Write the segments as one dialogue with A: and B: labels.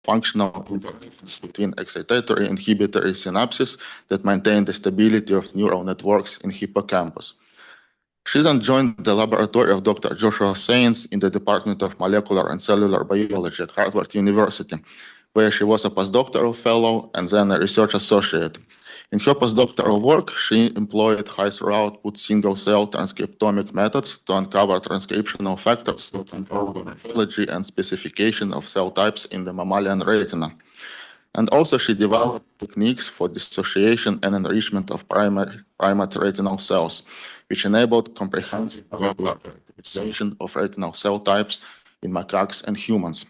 A: functional interactions between excitatory and inhibitory synapses that maintain the stability of neural networks in hippocampus. She then joined the laboratory of Dr. Joshua Sainz in the Department of Molecular and Cellular Biology at Harvard University, where she was a postdoctoral fellow and then a research associate. In her postdoctoral work, she employed high-throughput single-cell transcriptomic methods to uncover transcriptional factors that control the morphology and specification of cell types in the mammalian retina. And also she developed techniques for dissociation and enrichment of primate retinal cells, which enabled comprehensive molecular characterization of retinal cell types in macaques and humans.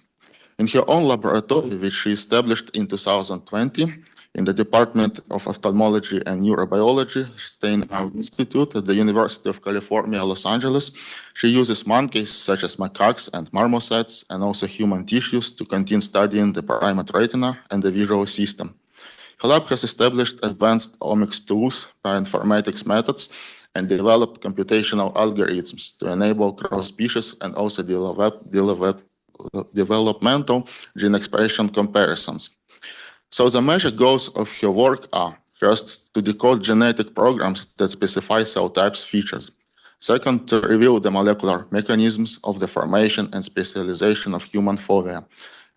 A: In her own laboratory, which she established in 2020 in the Department of Ophthalmology and Neurobiology, Steinau Institute at the University of California, Los Angeles, she uses monkeys such as macaques and marmosets and also human tissues to continue studying the primate retina and the visual system. Her lab has established advanced omics tools, bioinformatics methods, and developed computational algorithms to enable cross-species and also developmental gene expression comparisons. So the major goals of her work are, first, to decode genetic programs that specify cell types features. Second, to reveal the molecular mechanisms of the formation and specialization of human fovea,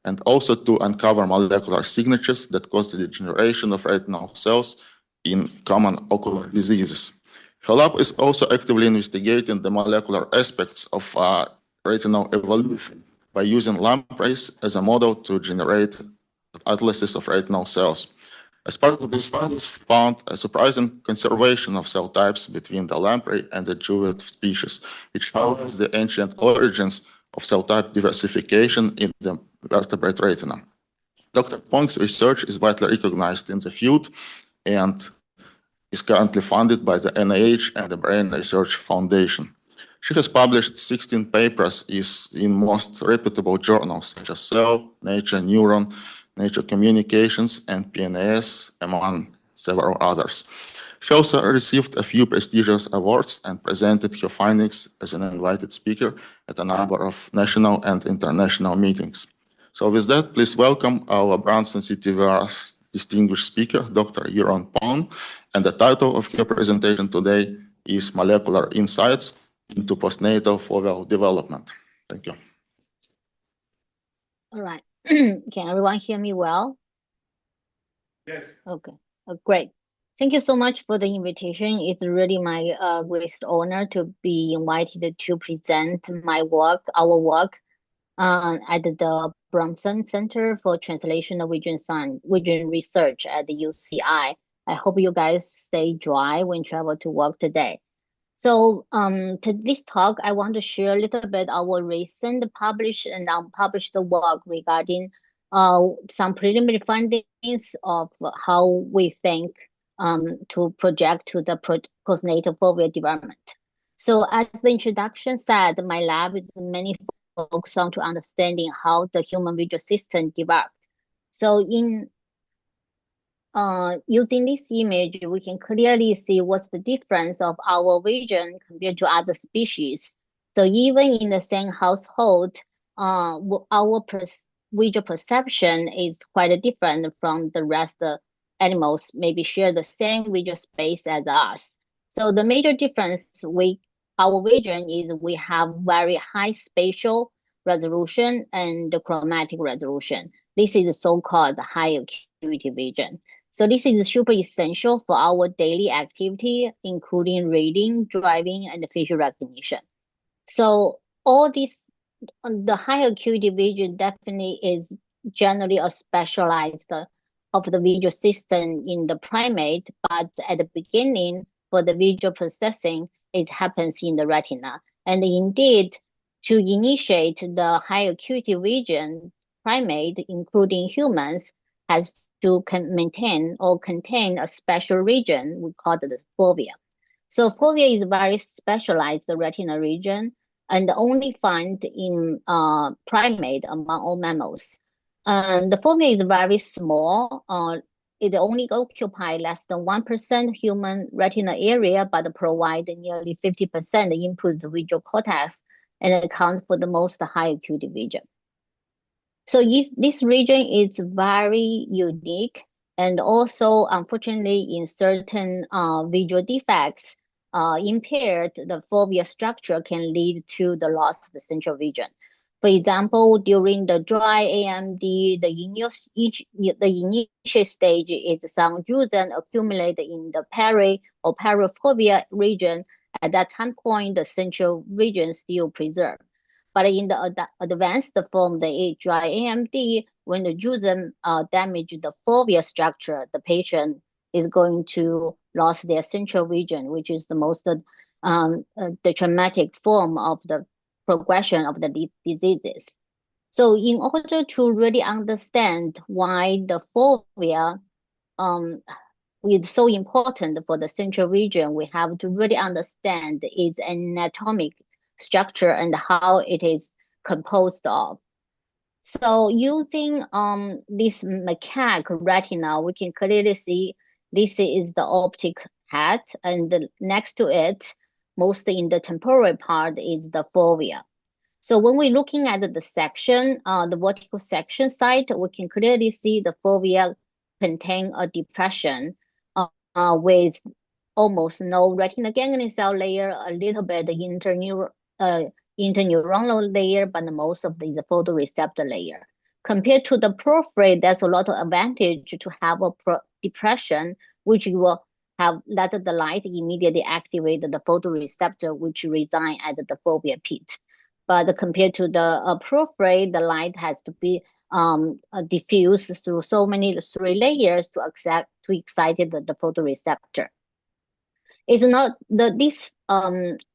A: and also to uncover molecular signatures that cause the degeneration of retinal cells in common ocular diseases. Her lab is also actively investigating the molecular aspects of retinal evolution by using lampreys as a model to generate atlases of retinal cells. As part of these studies, found a surprising conservation of cell types between the lamprey and the jeweled species, which highlights the ancient origins of cell type diversification in the vertebrate retina. Dr. Peng's research is widely recognized in the field and is currently funded by the NIH and the Brain Research Foundation. She has published 16 papers in most reputable journals such as Cell, Nature, Neuron, Nature Communications, and PNAS, among several others. She also received a few prestigious awards and presented her findings as an invited speaker at a number of national and international meetings. So with that, please welcome our brand-sensitive distinguished speaker, Dr. Yi-Rong Peng, and the title of her presentation today is Molecular Insights into Postnatal Foveal Development. Thank you.
B: All right. Can everyone hear me well?
A: Yes.
B: Okay. Great. Thank you so much for the invitation. It's really my greatest honor to be invited to present our work at the Brunson Center for Translational Vision Research at the UCI. I hope you guys stay dry when travel to work today. So to this talk, I want to share a little bit our recent published and unpublished work regarding some preliminary findings of how we think to project to the postnatal fovea development. So as the introduction said, my lab is mainly focused on to understanding how the human visual system developed. So in using this image, we can clearly see what's the difference of our vision compared to other species. So even in the same household, our visual perception is quite different from the rest of animals, maybe share the same visual space as us. So the major difference with our vision is we have very high spatial resolution and chromatic resolution. This is so-called high acuity vision. So this is super essential for our daily activity, including reading, driving, and facial recognition. So all this, the high acuity vision definitely is generally a specialized of the visual system in the primate, but at the beginning for the visual processing, it happens in the retina. And indeed, to initiate the high acuity vision, primate, including humans, has to maintain or contain a special region, we call it the fovea. So fovea is a very specialized retinal region and only found in primate among all mammals. And the fovea is very small. It only occupies less than 1% human retinal area, but provide nearly 50% input to visual cortex and account for the most high acuity vision. So this region is very unique, and also, unfortunately, in certain visual defects, impaired the fovea structure can lead to the loss of the central vision. For example, during the dry AMD, the initial stage is some drusen accumulate in the peri or perifovea region. At that time point, the central vision still preserved. But in the advanced form, the dry AMD, when the drusen damage the fovea structure, the patient is going to lose their central vision, which is the most the traumatic form of the progression of the diseases. So in order to really understand why the fovea um, is so important for the central region, we have to really understand its anatomic structure and how it is composed of. So using this macaque retina, we can clearly see this is the optic head, and next to it, most in the temporal part, is the fovea. So when we're looking at the section, the vertical section side, we can clearly see the fovea contain a depression with almost no retinal ganglion cell layer, a little bit interneuronal layer, but most of the photoreceptor layer. Compared to the periphery, there's a lot of advantage to have a depression, which you will have let the light immediately activate the photoreceptor, which reside at the fovea pit. But compared to the periphery, the light has to be diffused through so many three layers to excite the photoreceptor. It's not this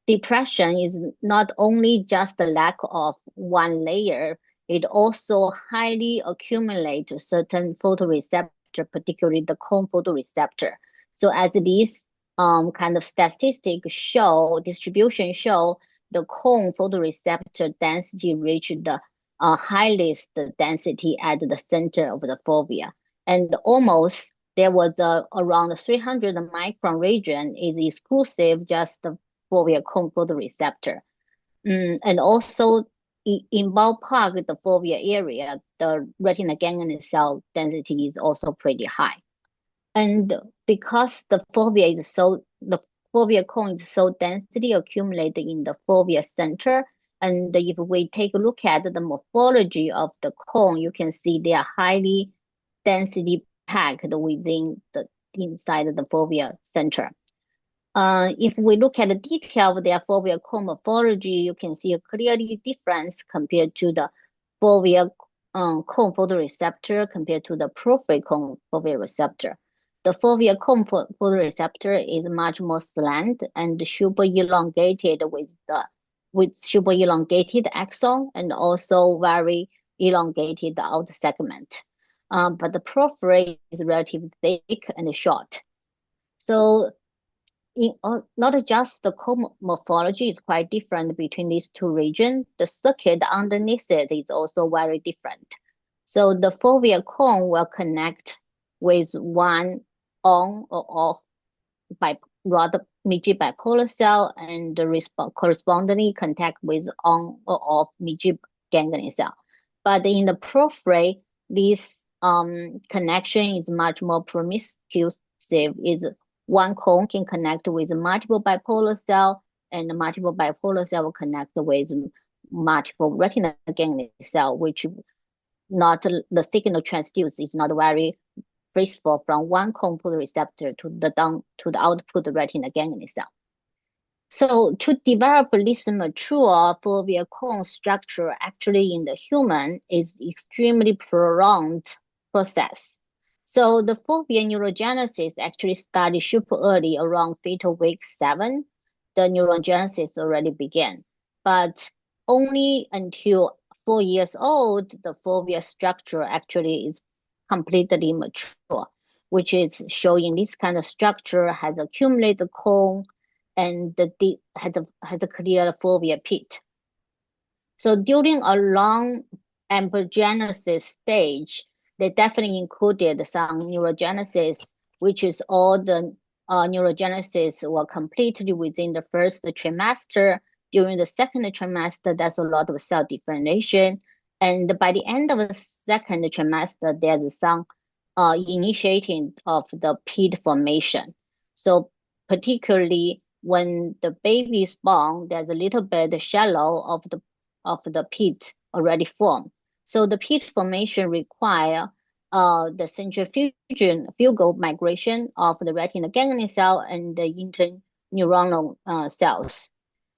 B: depression is not only just the lack of one layer, it also highly accumulates certain photoreceptor, particularly the cone photoreceptor. So as these kind of statistics show, distribution show, the cone photoreceptor density reached the highest density at the center of the fovea, and almost there was around 300 micron region is exclusive just the fovea cone photoreceptor. And also in ballpark, the fovea area, the retinal ganglion cell density is also pretty high. And because the fovea cone is so densely accumulated in the fovea center, and if we take a look at the morphology of the cone, you can see they are highly densely packed within the inside of the fovea center. If we look at the detail of their fovea cone morphology, you can see a clearly difference compared to the fovea cone photoreceptor compared to the peripheral cone photoreceptor. The fovea cone photoreceptor is much more slant and super elongated with super elongated axon and also very elongated out segment. But the periphery is relatively thick and short. So not just the cone morphology is quite different between these two regions, the circuit underneath it is also very different. So the fovea cone will connect with one on or off by rather midge bipolar cell and correspondingly contact with on or off midge ganglion cell. But in the periphery, this connection is much more promiscuous. Is one cone can connect with multiple bipolar cell, and multiple bipolar cell will connect with multiple retinal ganglion cell, which not the signal transduced is not very graceful from one cone photoreceptor to the output retinal ganglion cell. So to develop this mature fovea cone structure actually in the human is extremely prolonged process. So the fovea neurogenesis actually started super early around fetal week 7. The neurogenesis already began, but only until 4 years old, the fovea structure actually is completely mature, which is showing this kind of structure has accumulated cone and has a clear fovea pit. So during a long embryogenesis stage, they definitely included some neurogenesis, which is all the neurogenesis were completely within the first trimester. During the second trimester, there's a lot of cell differentiation. And by the end of the second trimester, there's some initiating of the pit formation. So particularly when the baby is born, there's a little bit shallow of the pit already formed. So the pit formation require the centrifugal migration of the retinal ganglion cell and the interneuronal cells.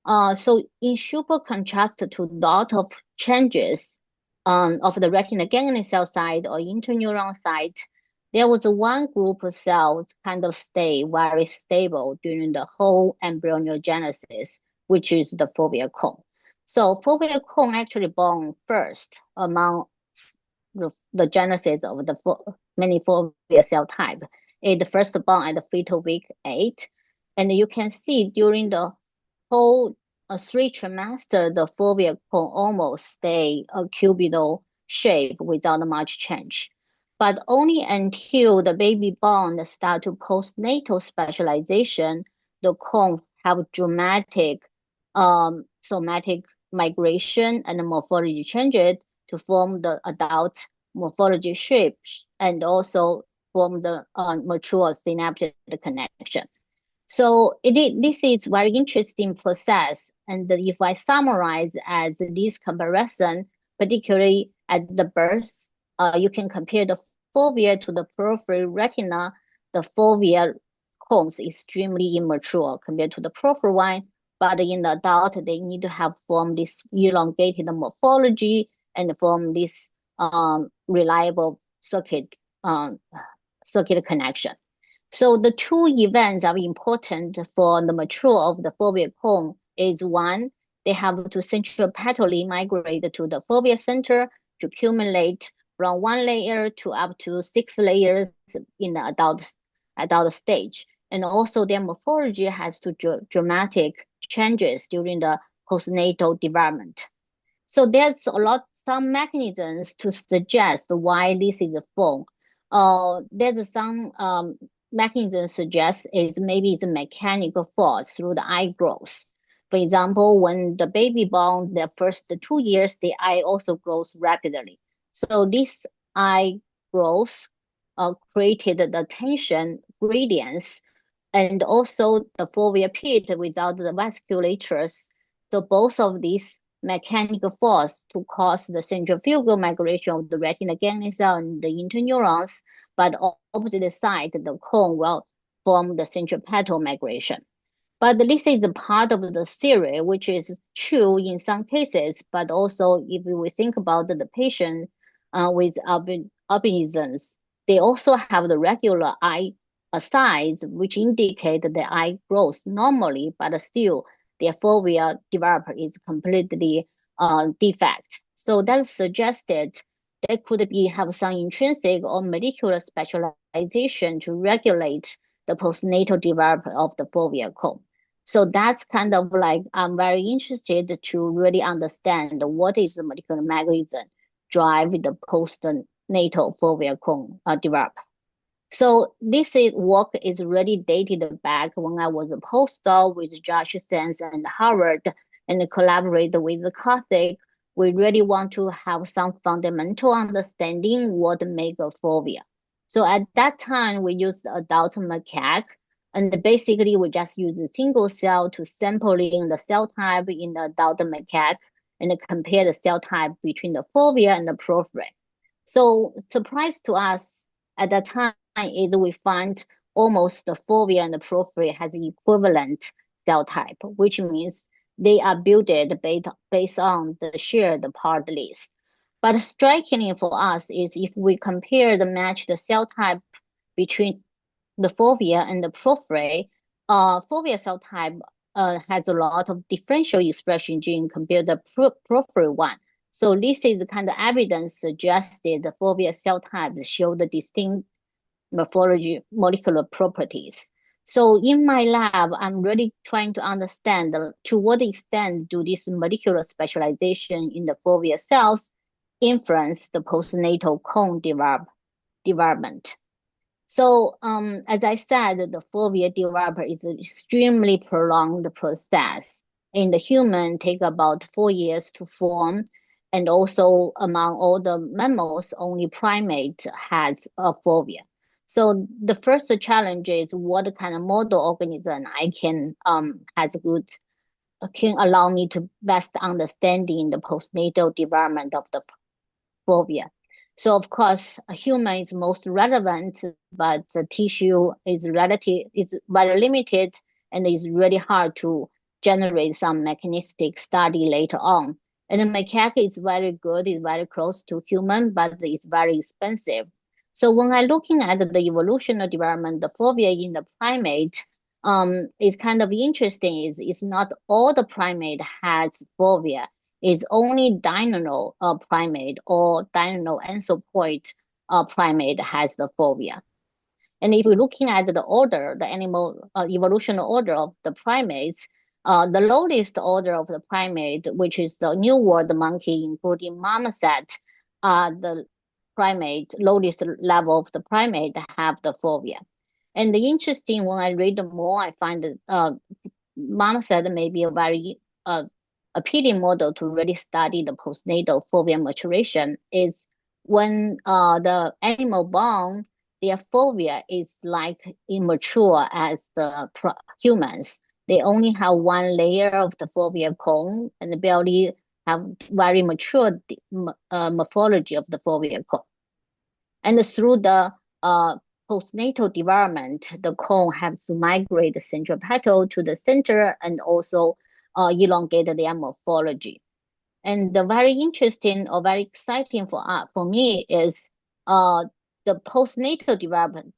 B: So in super contrast to lot of changes of the retinal ganglion cell side or interneuron side, there was one group of cells kind of stay very stable during the whole embryogenesis, which is the foveal cone. So foveal cone actually born first among the genesis of the many foveal cell type. It first born at the fetal week 8. And you can see during the whole 3 trimester, the foveal cone almost stay a cubital shape without much change. But only until the baby born start to postnatal specialization, the cone have dramatic somatic migration and morphology changes to form the adult morphology shapes and also form the mature synaptic connection. So this is very interesting process. And if I summarize as this comparison, particularly at the birth, you can compare the fovea to the peripheral retina. The fovea cones extremely immature compared to the peripheral one, but in the adult, they need to have formed this elongated morphology and form this reliable circuit connection. So the two events are important for the mature of the foveal cone is one, they have to centripetally migrate to the foveal center to accumulate from 1 layer to up to 6 layers in the adult stage. And also their morphology has to dramatic changes during the postnatal development. So there's some mechanisms to suggest why this is a form. There's some mechanism suggests is maybe it's a mechanical force through the eye growth. For example, when the baby born, the first 2 years, the eye also grows rapidly. So this eye growth created the tension gradients and also the foveal pit without the vasculatures. So both of these mechanical force to cause the centrifugal migration of the retinal ganglion cell and the interneurons, but opposite side, the cone will form the centripetal migration. But this is a part of the theory, which is true in some cases, but also if we think about the patient with albinisms, they also have the regular eye size, which indicate the eye grows normally, but still their fovea developer is completely defect. So that suggested there could be have some intrinsic or molecular specialization to regulate the postnatal development of the foveal cone. So that's kind of like I'm very interested to really understand what is the molecular mechanism drive the postnatal foveal cone develop. So this work is really dated back when I was a postdoc with Josh Sands and Harvard and collaborate with the Catholic. We really want to have some fundamental understanding what make a fovea. So at that time, we used adult macaque, and basically we just use a single cell to sampling the cell type in the adult macaque and compare the cell type between the fovea and the periphery. So surprise to us at that time is we find almost the fovea and the periphery has equivalent cell type, which means they are built based on the shared part list. But strikingly for us is if we compare the matched cell type between the fovea and the periphery, fovea cell type has a lot of differential expression gene compared to the periphery one. So this is the kind of evidence suggested the fovea cell types show the distinct morphology molecular properties. So in my lab, I'm really trying to understand to what extent do this molecular specialization in the fovea cells influence the postnatal cone development. So as I said, the fovea developer is an extremely prolonged process. In the human, take about 4 years to form. And also among all the mammals, only primate has a fovea. So the first challenge is what kind of model organism I can has good can allow me to best understanding the postnatal development of the fovea. So of course, a human is most relevant, but the tissue is relative is very limited, and it's really hard to generate some mechanistic study later on. And the macaque is very good, it's very close to human, but it's very expensive. So when I'm looking at the evolutionary development, the fovea in the primate, is kind of interesting. Is it's not all the primate has fovea. Is only diurnal primate or diurnal anthropoid primate has the fovea. And if we're looking at the order, the animal evolutionary order of the primates, the lowest order of the primate, which is the New World monkey, including marmoset, the primate, lowest level of the primate have the fovea. And the interesting, when I read more, I find that marmoset may be a very appealing model to really study the postnatal fovea maturation is when the animal born, their fovea is like immature as the humans. They only have one layer of the fovea cone and barely have very mature morphology of the fovea cone. And through the postnatal development, the cone has to migrate the central petal to the center and also elongate their morphology. And the very interesting or very exciting for me is the postnatal development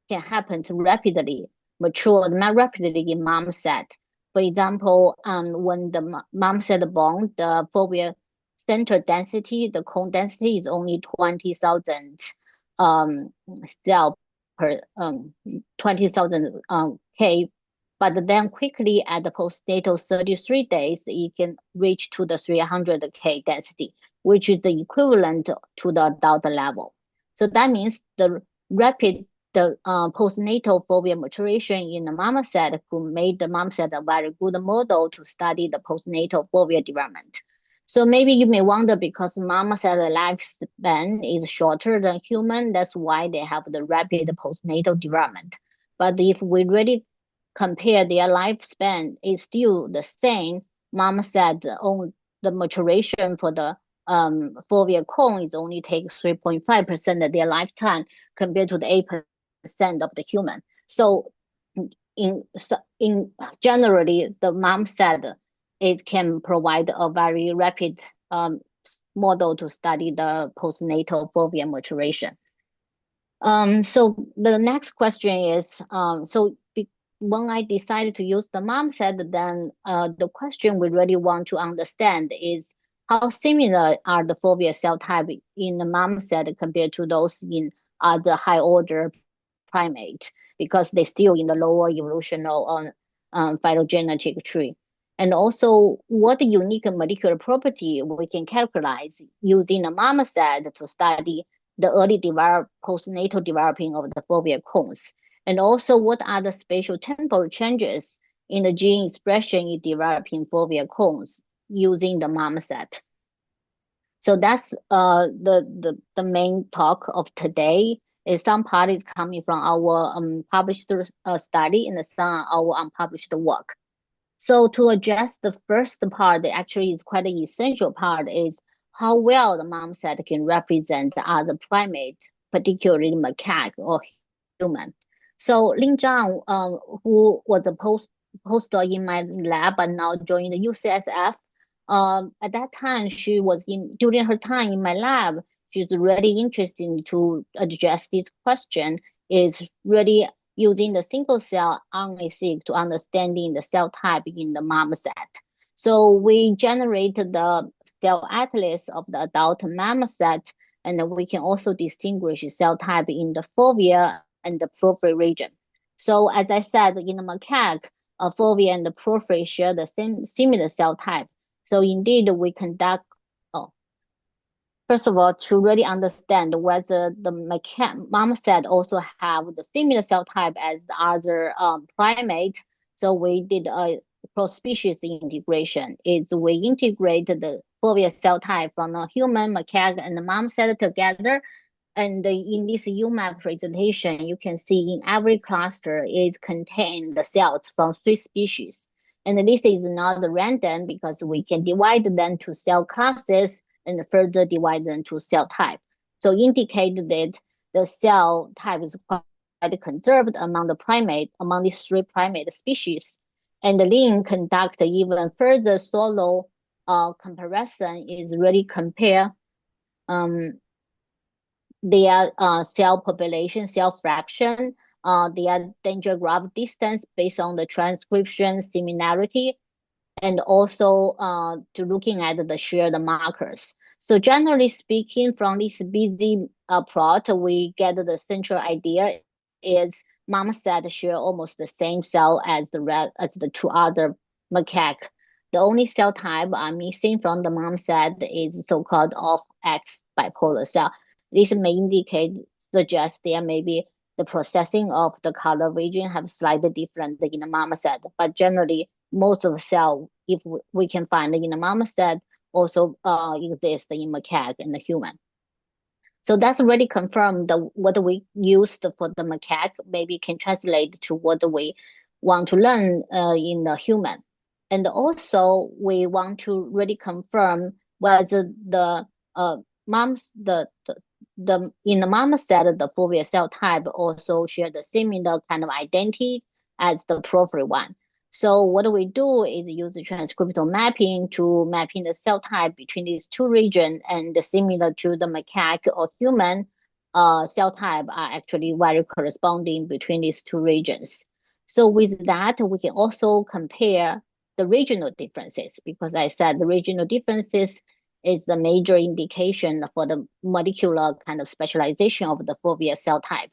B: can happen to rapidly mature, not rapidly in marmoset. For example, when the marmoset born, the fovea center density, the cone density is only 20,000 cell per 20,000 K, but then quickly at the postnatal 33 days, it can reach to the 300 K density, which is the equivalent to the adult level. So that means the rapid postnatal fovea maturation in the marmoset who made the marmoset a very good model to study the postnatal fovea development. So maybe you may wonder because marmoset lifespan is shorter than human, that's why they have the rapid postnatal development. But if we really compare their lifespan, it's still the same. Marmoset on the maturation for the fovea cone is only takes 3.5% of their lifetime compared to the 8% of the human. So in generally, the marmoset can provide a very rapid model to study the postnatal fovea maturation. So the next question is, when I decided to use the marmoset, then the question we really want to understand is how similar are the fovea cell type in the marmoset compared to those in other high order primate, because they're still in the lower evolutionary phylogenetic tree. And also, what unique molecular property we can characterize using a marmoset to study the early postnatal developing of the fovea cones. And also, what are the spatial temporal changes in the gene expression in developing fovea cones using the marmoset? So that's the main talk of today. Is some part is coming from our published study and some our unpublished work. So to address the first part, actually is quite an essential part, is how well the marmoset can represent the other primate, particularly macaque or human. So Lin Zhang, who was a postdoc in my lab but now joined the UCSF, at that time during her time in my lab, she's really interested to address this question, is really using the single cell RNA-seq to understanding the cell type in the marmoset. So we generated the cell atlas of the adult marmoset, and we can also distinguish cell type in the fovea and the porphyry region. So as I said, in the macaque, fovea and the porphyry share the same similar cell type. So indeed, we conduct, first of all, to really understand whether the marmoset also have the similar cell type as the other primate. So we did a cross-species integration. We integrated the foveal cell type from the human, macaque, and the marmoset together. And in this UMAP presentation, you can see in every cluster is contained the cells from 3 species. And this is not random because we can divide them to cell classes and further divide them to cell type. So indicate that the cell type is quite conserved among these 3 primate species. And then conduct even further solo comparison is really compare their cell population, cell fraction, their danger graph distance based on the transcription similarity, and also to looking at the shared markers. So generally speaking, from this busy plot, we get the central idea is marmoset share almost the same cell as the 2 other macaque. The only cell type missing from the marmoset is so-called off-X bipolar cell. This may suggest there may be the processing of the color vision have slightly different in the marmoset, but generally most of the cell, if we can find in the marmoset, also exist in macaque and the human. So that's already confirmed what we used for the macaque maybe can translate to what we want to learn in the human. And also we want to really confirm whether the in the marmoset, the foveal cell type also share the similar kind of identity as the porphyry one. So what we do is use the transcriptal mapping to mapping the cell type between these 2 regions, and similar to the macaque or human cell type are actually very corresponding between these 2 regions. So with that, we can also compare the regional differences, because I said the regional differences is the major indication for the molecular kind of specialization of the foveal cell type.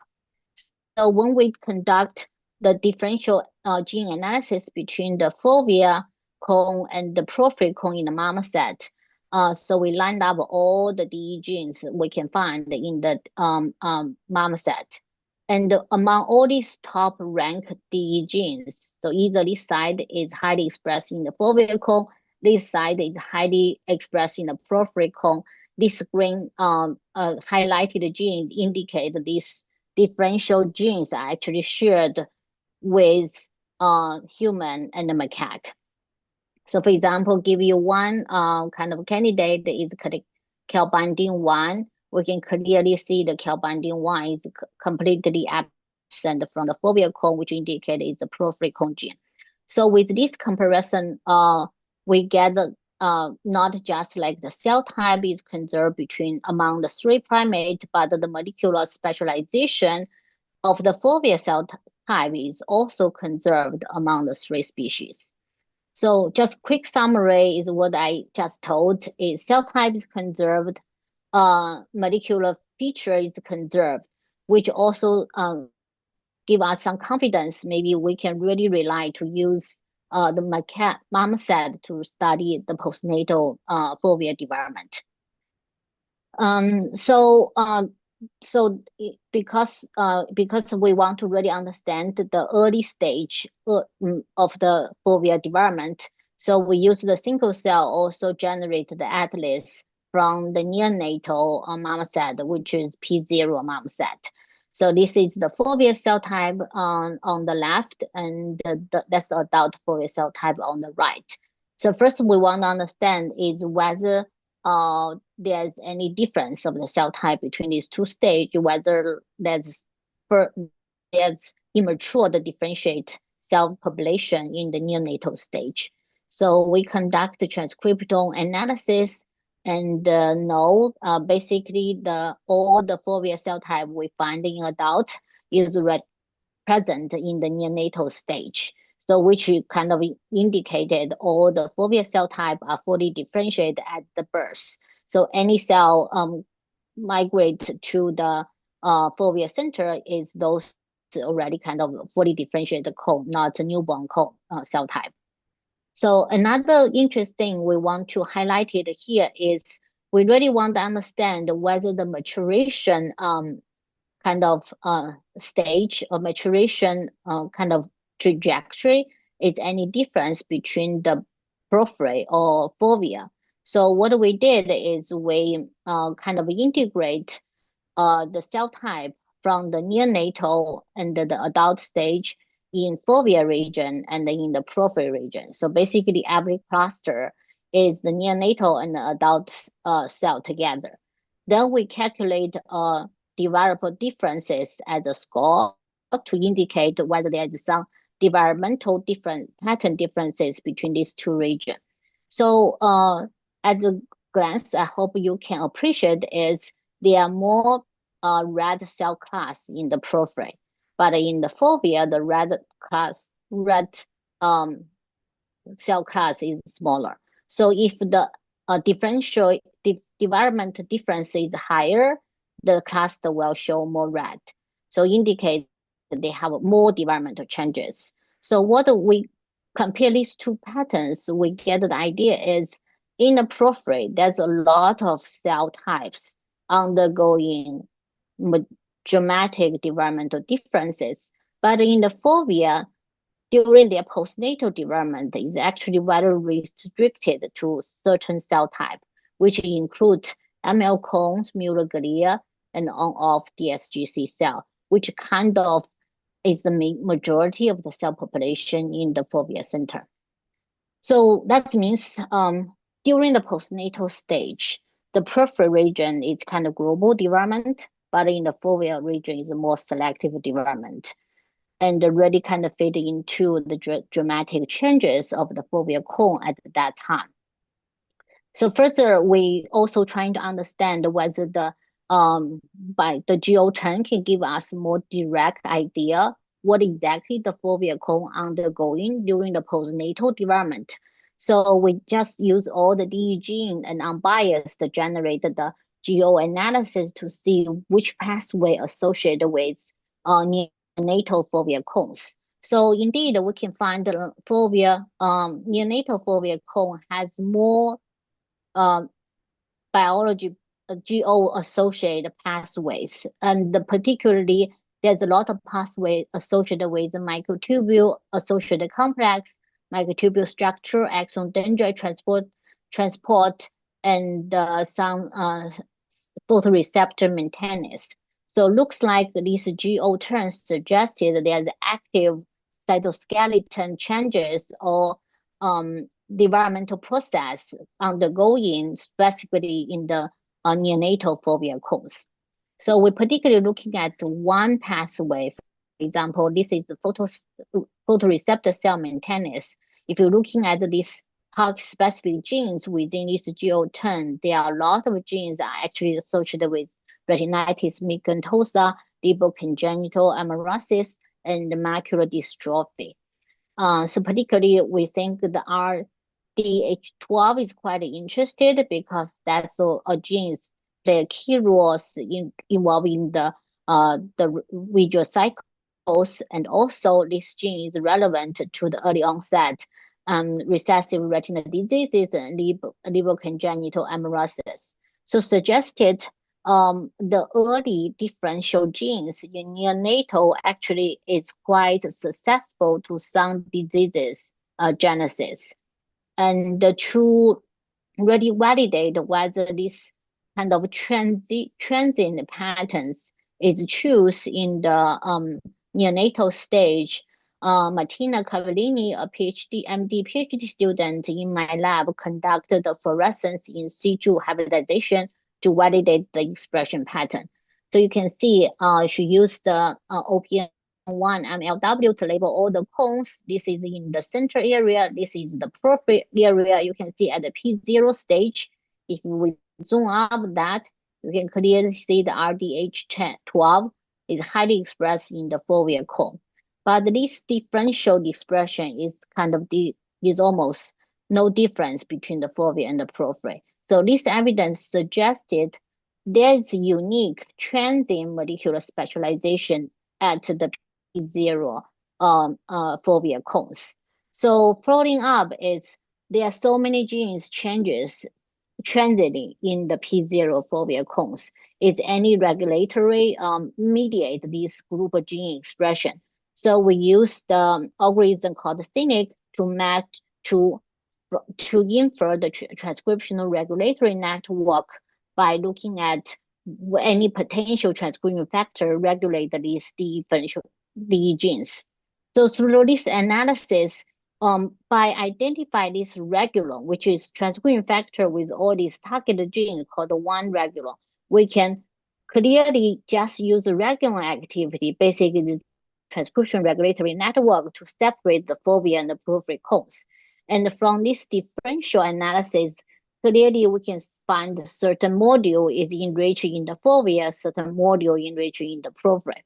B: So when we conduct the differential gene analysis between the foveal cone and the porphyry cone in the marmoset, so we lined up all the DE genes we can find in the marmoset. And among all these top ranked DE genes, so either this side is highly expressed in the foveal cone, this side is highly expressed in the porphyry cone. This green highlighted gene indicate these differential genes are actually shared with human and the macaque. So for example, give you one kind of candidate is calbindin 1. We can clearly see the calbindin 1 is completely absent from the foveal cone, which indicates it's a porphyry cone gene. So with this comparison, we get not just like the cell type is conserved among the 3 primates, but the molecular specialization of the foveal cell type is also conserved among the 3 species. So just quick summary is what I just told is cell type is conserved, molecular feature is conserved, which also give us some confidence. Maybe we can really rely to use the marmoset to study the postnatal foveal development. So because we want to really understand the early stage of the foveal development, so we use the single cell also generate the atlas from the neonatal marmoset, which is P0 marmoset. So this is the foveal cell type on the left, and that's the adult foveal cell type on the right. So first we want to understand is whether there's any difference of the cell type between these 2 stages, whether there's immature the differentiate cell population in the neonatal stage. So we conduct the transcriptome analysis and know basically all the foveal cell type we find in adult is present in the neonatal stage. So which kind of indicated all the foveal cell type are fully differentiated at the birth. So any cell migrate to the foveal center is those already kind of fully differentiated cone, not a newborn cone cell type. So another interesting we want to highlight it here is we really want to understand whether the maturation kind of stage or maturation kind of trajectory is any difference between the porphyry or fovea. So what we did is we kind of integrate the cell type from the neonatal and the adult stage in fovea region and in the prophyl region. So basically every cluster is the neonatal and the adult cell together. Then we calculate developmental differences as a score to indicate whether there is some developmental pattern differences between these two regions. So at a glance, I hope you can appreciate is there are more red cell class in the prophyl, but in the fovea, the red um, cell class is smaller. So if the differential development difference is higher, the cluster will show more red. So indicate that they have more developmental changes. So what we compare these two patterns, we get the idea is in the prophyl, there's a lot of cell types undergoing dramatic developmental differences. But in the fovea, during their postnatal development is actually very restricted to certain cell type, which include ML cones, Muller glia, and on-off DSGC cell, which kind of is the majority of the cell population in the fovea center. So that means during the postnatal stage, the prophyl region is kind of global development, but in the fovea region is more selective development and really kind of fit into the dramatic changes of the foveal cone at that time. So further, we also trying to understand whether the by the GO10 can give us more direct idea what exactly the foveal cone undergoing during the postnatal development. So we just use all the DE gene and unbiased to generate the GO analysis to see which pathway associated with neonatal foveal cones. So indeed, we can find the neonatal foveal cone has more biology GO associated pathways, and particularly there's a lot of pathways associated with the microtubule associated complex, microtubule structure, axon dendrite transport, and some photoreceptor maintenance. So looks like these GO terms suggested there's active cytoskeleton changes or developmental process undergoing specifically in the neonatal foveal cones. So we're particularly looking at one pathway. For example, this is the photoreceptor cell maintenance. If you're looking at these specific genes within this GO10, there are a lot of genes that are actually associated with retinitis pigmentosa, Leber congenital amaurosis, and macular dystrophy. So particularly, we think the RDH12 is quite interested because that's a genes play key roles involving the visual cycles, and also this gene is relevant to the early onset recessive retinal diseases and Leber congenital amaurosis. So suggested the early differential genes in neonatal actually is quite successful to some diseases genesis. And to really validate whether this kind of transient patterns is true in the neonatal stage, Martina Cavallini, a MD PhD student in my lab, conducted the fluorescence in situ hybridization to validate the expression pattern. So you can see she used the OPN1 MLW to label all the cones. This is in the center area. This is the prophyl area. You can see at the P0 stage. If we zoom up that, you can clearly see the RDH12 is highly expressed in the foveal cone. But this differential expression is is almost no difference between the fovea and the prophyl. So this evidence suggested there is unique transient molecular specialization at the P0 fovea cones. So following up is there are so many genes changes transiently in the P0 fovea cones. Is any regulatory mediate this group of gene expression? So we use the algorithm called Cynic to match to to infer the transcriptional regulatory network by looking at any potential transcription factor regulate these differential genes. So through this analysis, by identifying this regulon, which is transcription factor with all these targeted genes called one regulon, we can clearly just use the regulon activity, basically the transcription regulatory network, to separate the fovea and the peripheral cones. And from this differential analysis, clearly we can find certain module is enriched in the fovea, certain module enriched in the periphery.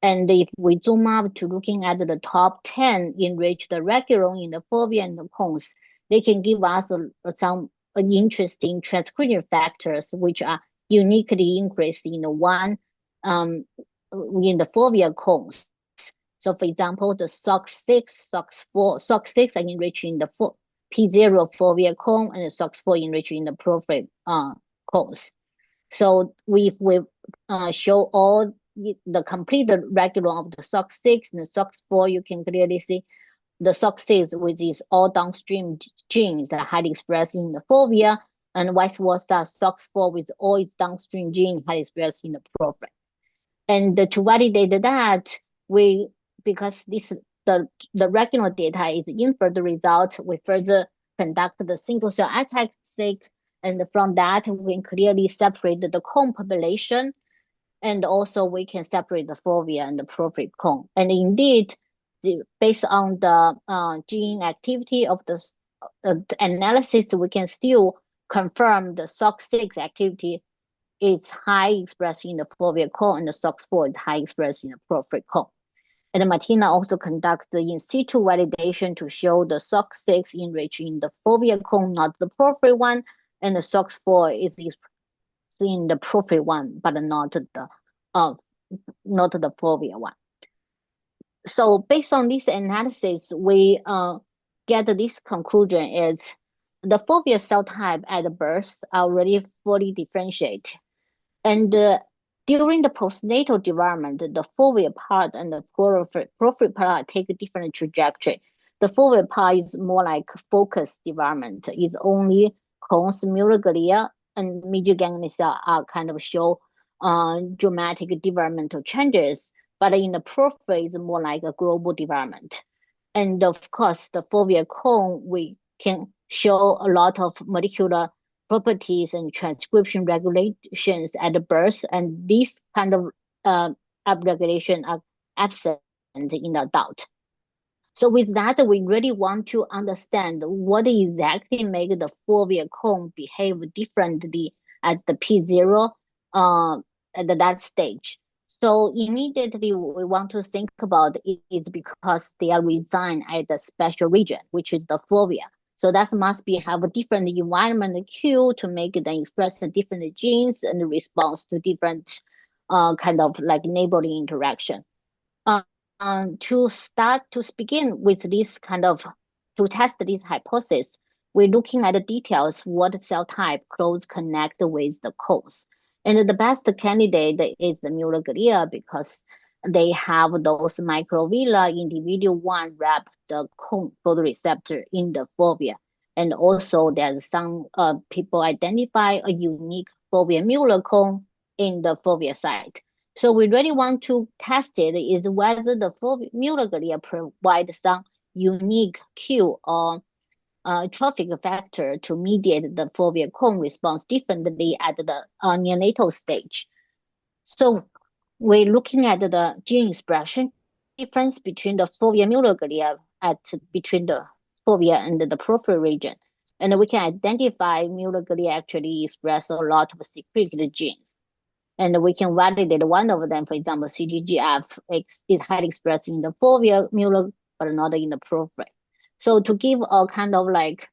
B: And if we zoom up to looking at the top 10 enriched regulon in the fovea and the cones, they can give us some interesting transcription factors which are uniquely increased in the one in the fovea cones. So for example, the SOX6, SOX4, SOX6 are enriched in the P0 fovea cone and the SOX4 enriched in the peripheral cones. So we show all the complete regulon of the SOX6 and the SOX4, you can clearly see the SOX6, which is all downstream genes that are highly expressed in the fovea, and vice versa, SOX4 with all its downstream genes highly expressed in the periphery. And to validate that, because the regular data is inferred result, we further conduct the single cell attacks, and from that we can clearly separate the cone population, and also we can separate the fovea and the peripheral cone. And indeed, based on the gene activity of the analysis, we can still confirm the SOX6 activity is high expressed in the fovea cone, and the SOX4 is high expressed in the peripheral cone. And Martina also conducts the in situ validation to show the SOX6 enriched in the fovea cone, not the peripheral one, and the SOX4 is in the peripheral one, but not the fovea one. So based on this analysis, we get this conclusion is the fovea cell type at birth are already fully differentiated. And during the postnatal development, the fovea part and the peripheral part take a different trajectory. The fovea part is more like focused development. It's only cones, muroglia, and medial ganglion cell are kind of show dramatic developmental changes. But in the periphery, it's more like a global development. And of course, the fovea cone, we can show a lot of molecular properties and transcription regulations at birth, and these kind of upregulation are absent in the adult. So with that, we really want to understand what exactly makes the fovea cone behave differently at the P0 at that stage. So immediately we want to think about it is because they are resigned at the special region, which is the fovea. So that must be have a different environment cue to make them express different genes and response to different kind of like neighboring interaction. To begin with this kind of, to test this hypothesis, we're looking at the details, what cell type close connect with the cones. And the best candidate is the muroglia because they have those microvilli individual one wrap the cone photoreceptor in the fovea. And also there's some people identify a unique fovea mural cone in the fovea site. So we really want to test it is whether the muroglia provide some unique cue or trophic factor to mediate the fovea cone response differently at the neonatal stage. So we're looking at the gene expression difference between the fovea muroglia between the fovea and the peripheral region. And we can identify muroglia actually express a lot of secreted genes. And we can validate one of them, for example, CTGF is highly expressed in the fovea mural, but not in the periphery. So to give a kind of like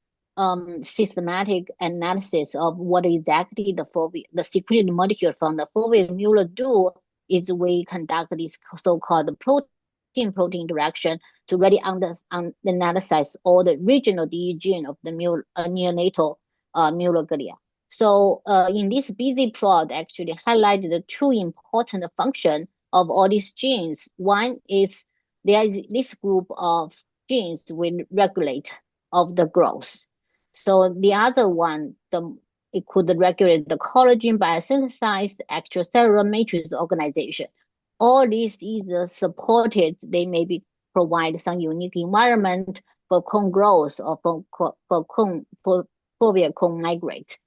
B: systematic analysis of what exactly the secreted molecule from the fovea mural do is we conduct this so-called protein-protein interaction to really analyze all the regional DE gene of the neonatal muroglia. So in this busy plot actually highlighted the two important functions of all these genes. One is there is this group of genes will regulate of the growth. So the other one, it could regulate the collagen biosynthesized extracellular matrix organization. All this is supported. They maybe provide some unique environment for cone growth or for foveal cone migrate.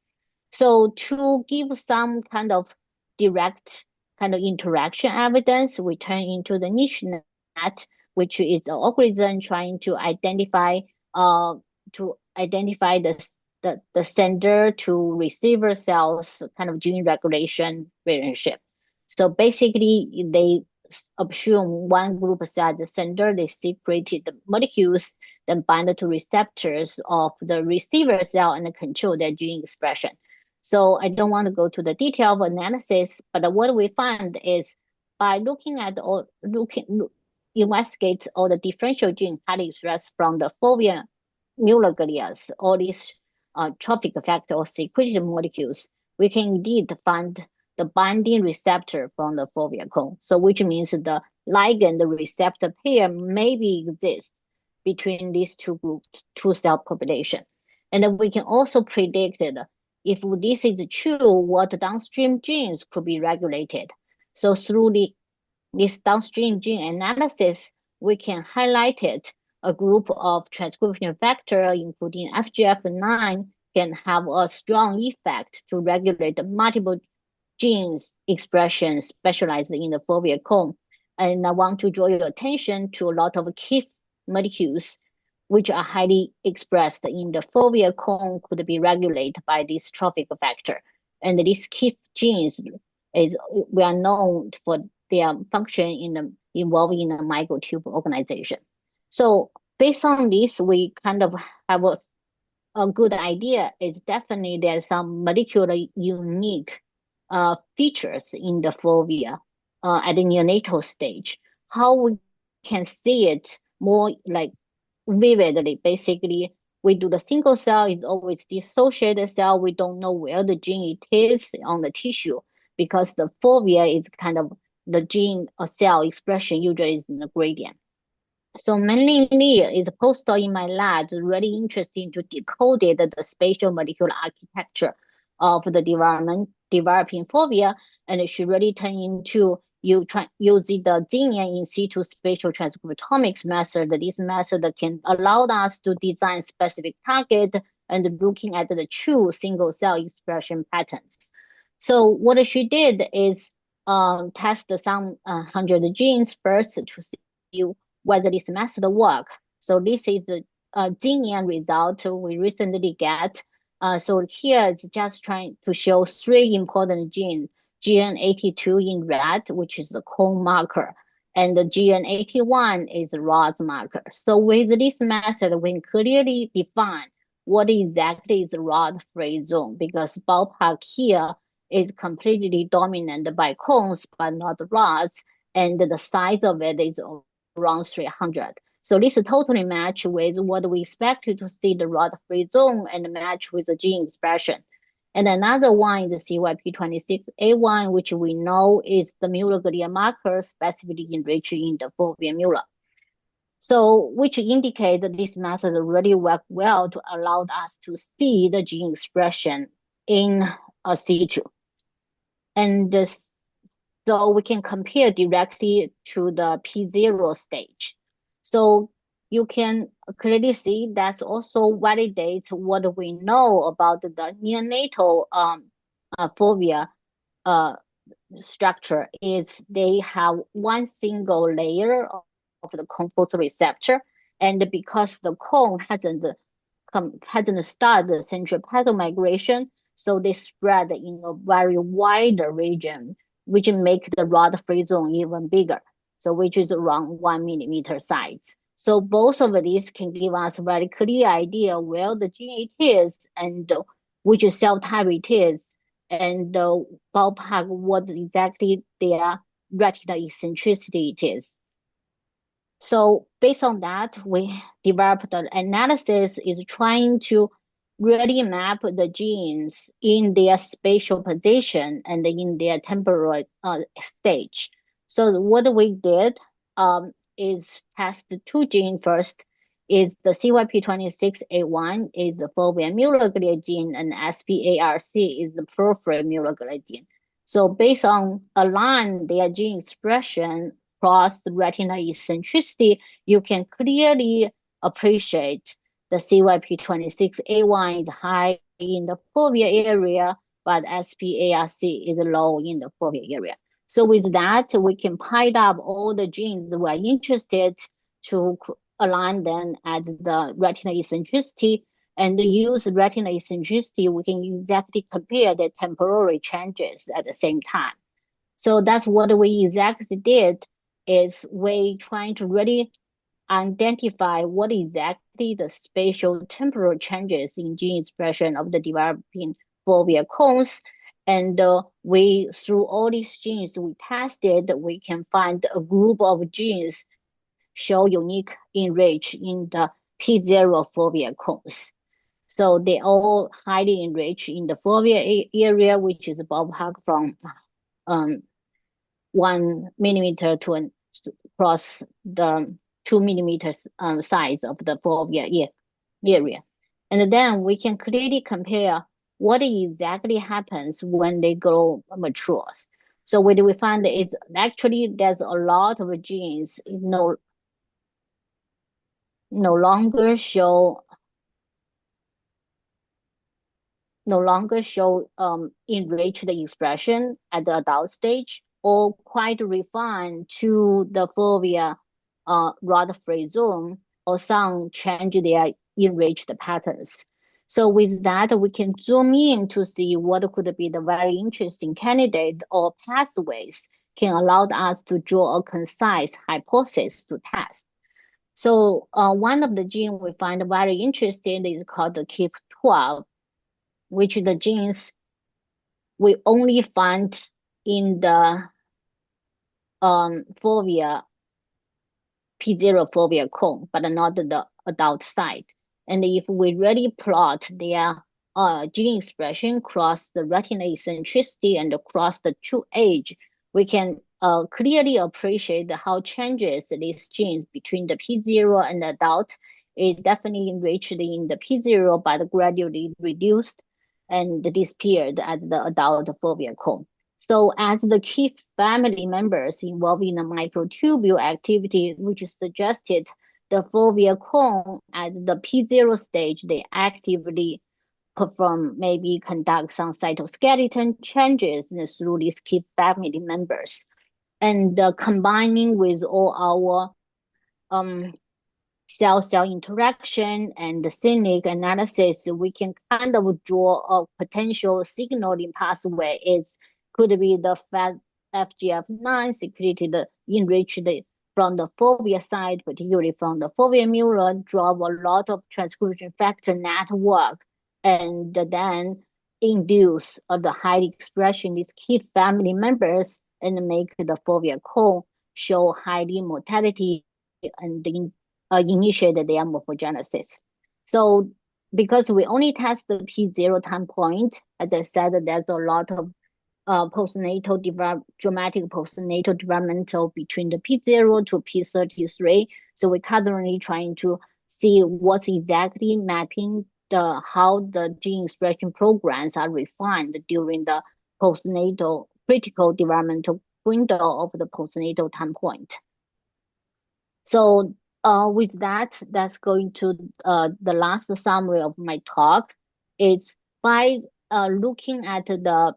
B: So to give some kind of direct kind of interaction evidence, we turn into the niche net, which is an algorithm trying uh to identify the sender to receiver cells kind of gene regulation relationship. So basically they assume one group cell the sender, they secreted the molecules, then bind to receptors of the receiver cell and control their gene expression. So I don't want to go to the detail of analysis, but what we find is by looking at all investigate all the differential gene highly expressed from the foveal Muller glias, all these trophic factor or secreted molecules, we can indeed find the binding receptor from the foveal cone. So which means the ligand receptor pair maybe exist between these two groups, two cell population. And then we can also predict if this is true, what downstream genes could be regulated. So through this downstream gene analysis, we can highlight it. A group of transcription factor, including FGF9, can have a strong effect to regulate multiple genes expression specialized in the foveal cone. And I want to draw your attention to a lot of KIF molecules, which are highly expressed in the foveal cone, could be regulated by this trophic factor. And these KIF genes is well known for their function involved in the microtube organization. So based on this, we kind of have a good idea. Is definitely there's some molecular unique features in the fovea at the neonatal stage. How we can see it more like vividly, basically, we do the single cell is always dissociated cell. We don't know where the gene it is on the tissue because the fovea is kind of the gene or cell expression usually is in the gradient. So mainly is a postdoc in my lab really interesting to decode the spatial molecular architecture of the developing fovea, and it should really turn into using the linear in situ spatial transcriptomics method. This method can allow us to design specific target and looking at the true single cell expression patterns. So what she did is test some 100 genes first to see whether this method work. So this is the gene result we recently get. So here it's just trying to show three important genes, GN82 in red, which is the cone marker, and the GN81 is the rod marker. So with this method, we can clearly define what exactly is the rod-free zone because ballpark here is completely dominated by cones, but not rods, and the size of it is around 300. So this totally match with what we expected to see the rod-free zone and match with the gene expression. And another one is the CYP26A1, which we know is the Muller glia marker specifically enriched in the foveal Muller. So which indicate that this method really work well to allow us to see the gene expression in a situ. And so we can compare directly to the P0 stage. So you can clearly see that's also validates what we know about the neonatal fovea structure is they have one single layer of the cone photoreceptor, and because the cone hasn't started the centripetal migration, so they spread in a very wide region, which make the rod-free zone even bigger, so which is around 1 millimeter size. So both of these can give us a very clear idea where the gene it is and which cell type it is, and ballpark what exactly their retinal eccentricity it is. So based on that, we developed an analysis is trying to really map the genes in their spatial position and in their temporal stage. So what we did is test two genes first is the CYP26A1 is the foveal mural gene, and SPARC is the peripheral mural gene. So based on align their gene expression across the retinal eccentricity, you can clearly appreciate the CYP26A1 is high in the fovea area, but SPARC is low in the fovea area. So with that, we can pile up all the genes we are interested to align them at the retinal eccentricity, and use retinal eccentricity, we can exactly compare the temporary changes at the same time. So that's what we exactly did, is we trying to really identify what exactly the spatial temporal changes in gene expression of the developing fovea cones. And we, through all these genes we tested, we can find a group of genes show unique enrich in the P0 fovea cones. So they all highly enriched in the fovea area, which is ballpark from 1 millimeter to across the 2 millimeters size of the fovea area. And then we can clearly compare what exactly happens when they grow matures. So what do we find is actually there's a lot of genes no longer show enriched expression at the adult stage, or quite refined to the fovea rod-free zone, or some change their enriched patterns. So with that, we can zoom in to see what could be the very interesting candidate or pathways can allow us to draw a concise hypothesis to test. So one of the genes we find very interesting is called the KIF12, which the genes we only find in the fovea P0 fovea cone, but not the adult side. And if we really plot their gene expression across the retinal eccentricity and across the two age, we can clearly appreciate how changes these genes between the P0 and the adult. It definitely enriched in the P0, but gradually reduced and disappeared at the adult fovea cone. So as the key family members involved in the microtubule activity, which suggested the fovea cone at the P0 stage, they actively perform, maybe conduct some cytoskeleton changes through these key family members. And combining with all our cell-cell interaction and the cynic analysis, we can kind of draw a potential signaling pathway. Could be the FGF9 secreted, enriched from the fovea side, particularly from the fovea mural, draw a lot of transcription factor network, and then induce the high expression these key family members and make the fovea cone show highly mortality and initiate their morphogenesis. So because we only test the P0 time point, as I said, there's a lot of dramatic postnatal developmental between the P0 to P33. So we're currently trying to see what's exactly mapping how the gene expression programs are refined during the postnatal critical developmental window of the postnatal time point. So with that, that's going to the last summary of my talk. Is by looking at the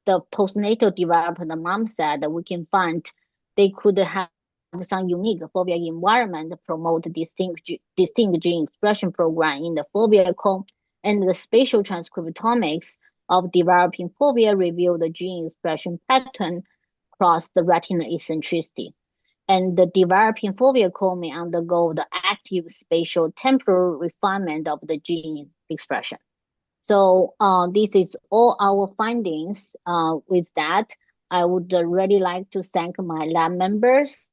B: postnatal development, the mom said we can find they could have some unique fovea environment promote distinct gene expression program in the fovea cone, and the spatial transcriptomics of developing fovea reveal the gene expression pattern across the retinal eccentricity. And the developing fovea cone may undergo the active spatial temporal refinement of the gene expression. So this is all our findings. With that, I would really like to thank my lab members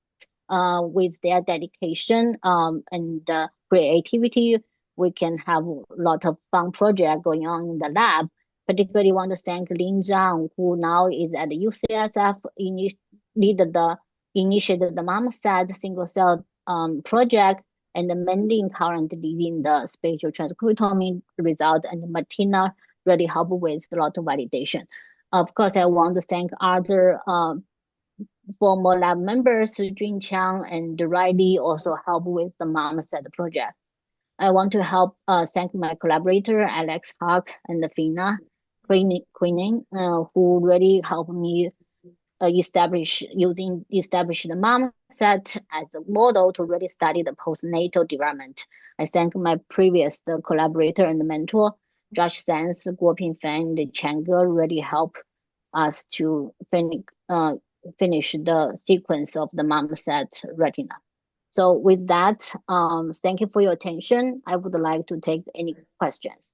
B: with their dedication and creativity. We can have a lot of fun project going on in the lab. Particularly want to thank Lin Zhang, who now is at the UCSF, initiated the marmoset single cell project, and mainly currently in the spatial transcriptomic result, and Martina really help with a lot of validation. Of course, I want to thank other former lab members, Jun Chang and Riley, also help with the MomSet project. I want to help thank my collaborator, Alex Hawk and Fina Queening, who really helped me establish the mom set as a model to really study the postnatal development. I thank my previous collaborator and mentor, Josh Sands, Guoping Fan, and Chen Ge really help us to finish the sequence of the mom set retina. So with that, thank you for your attention. I would like to take any questions.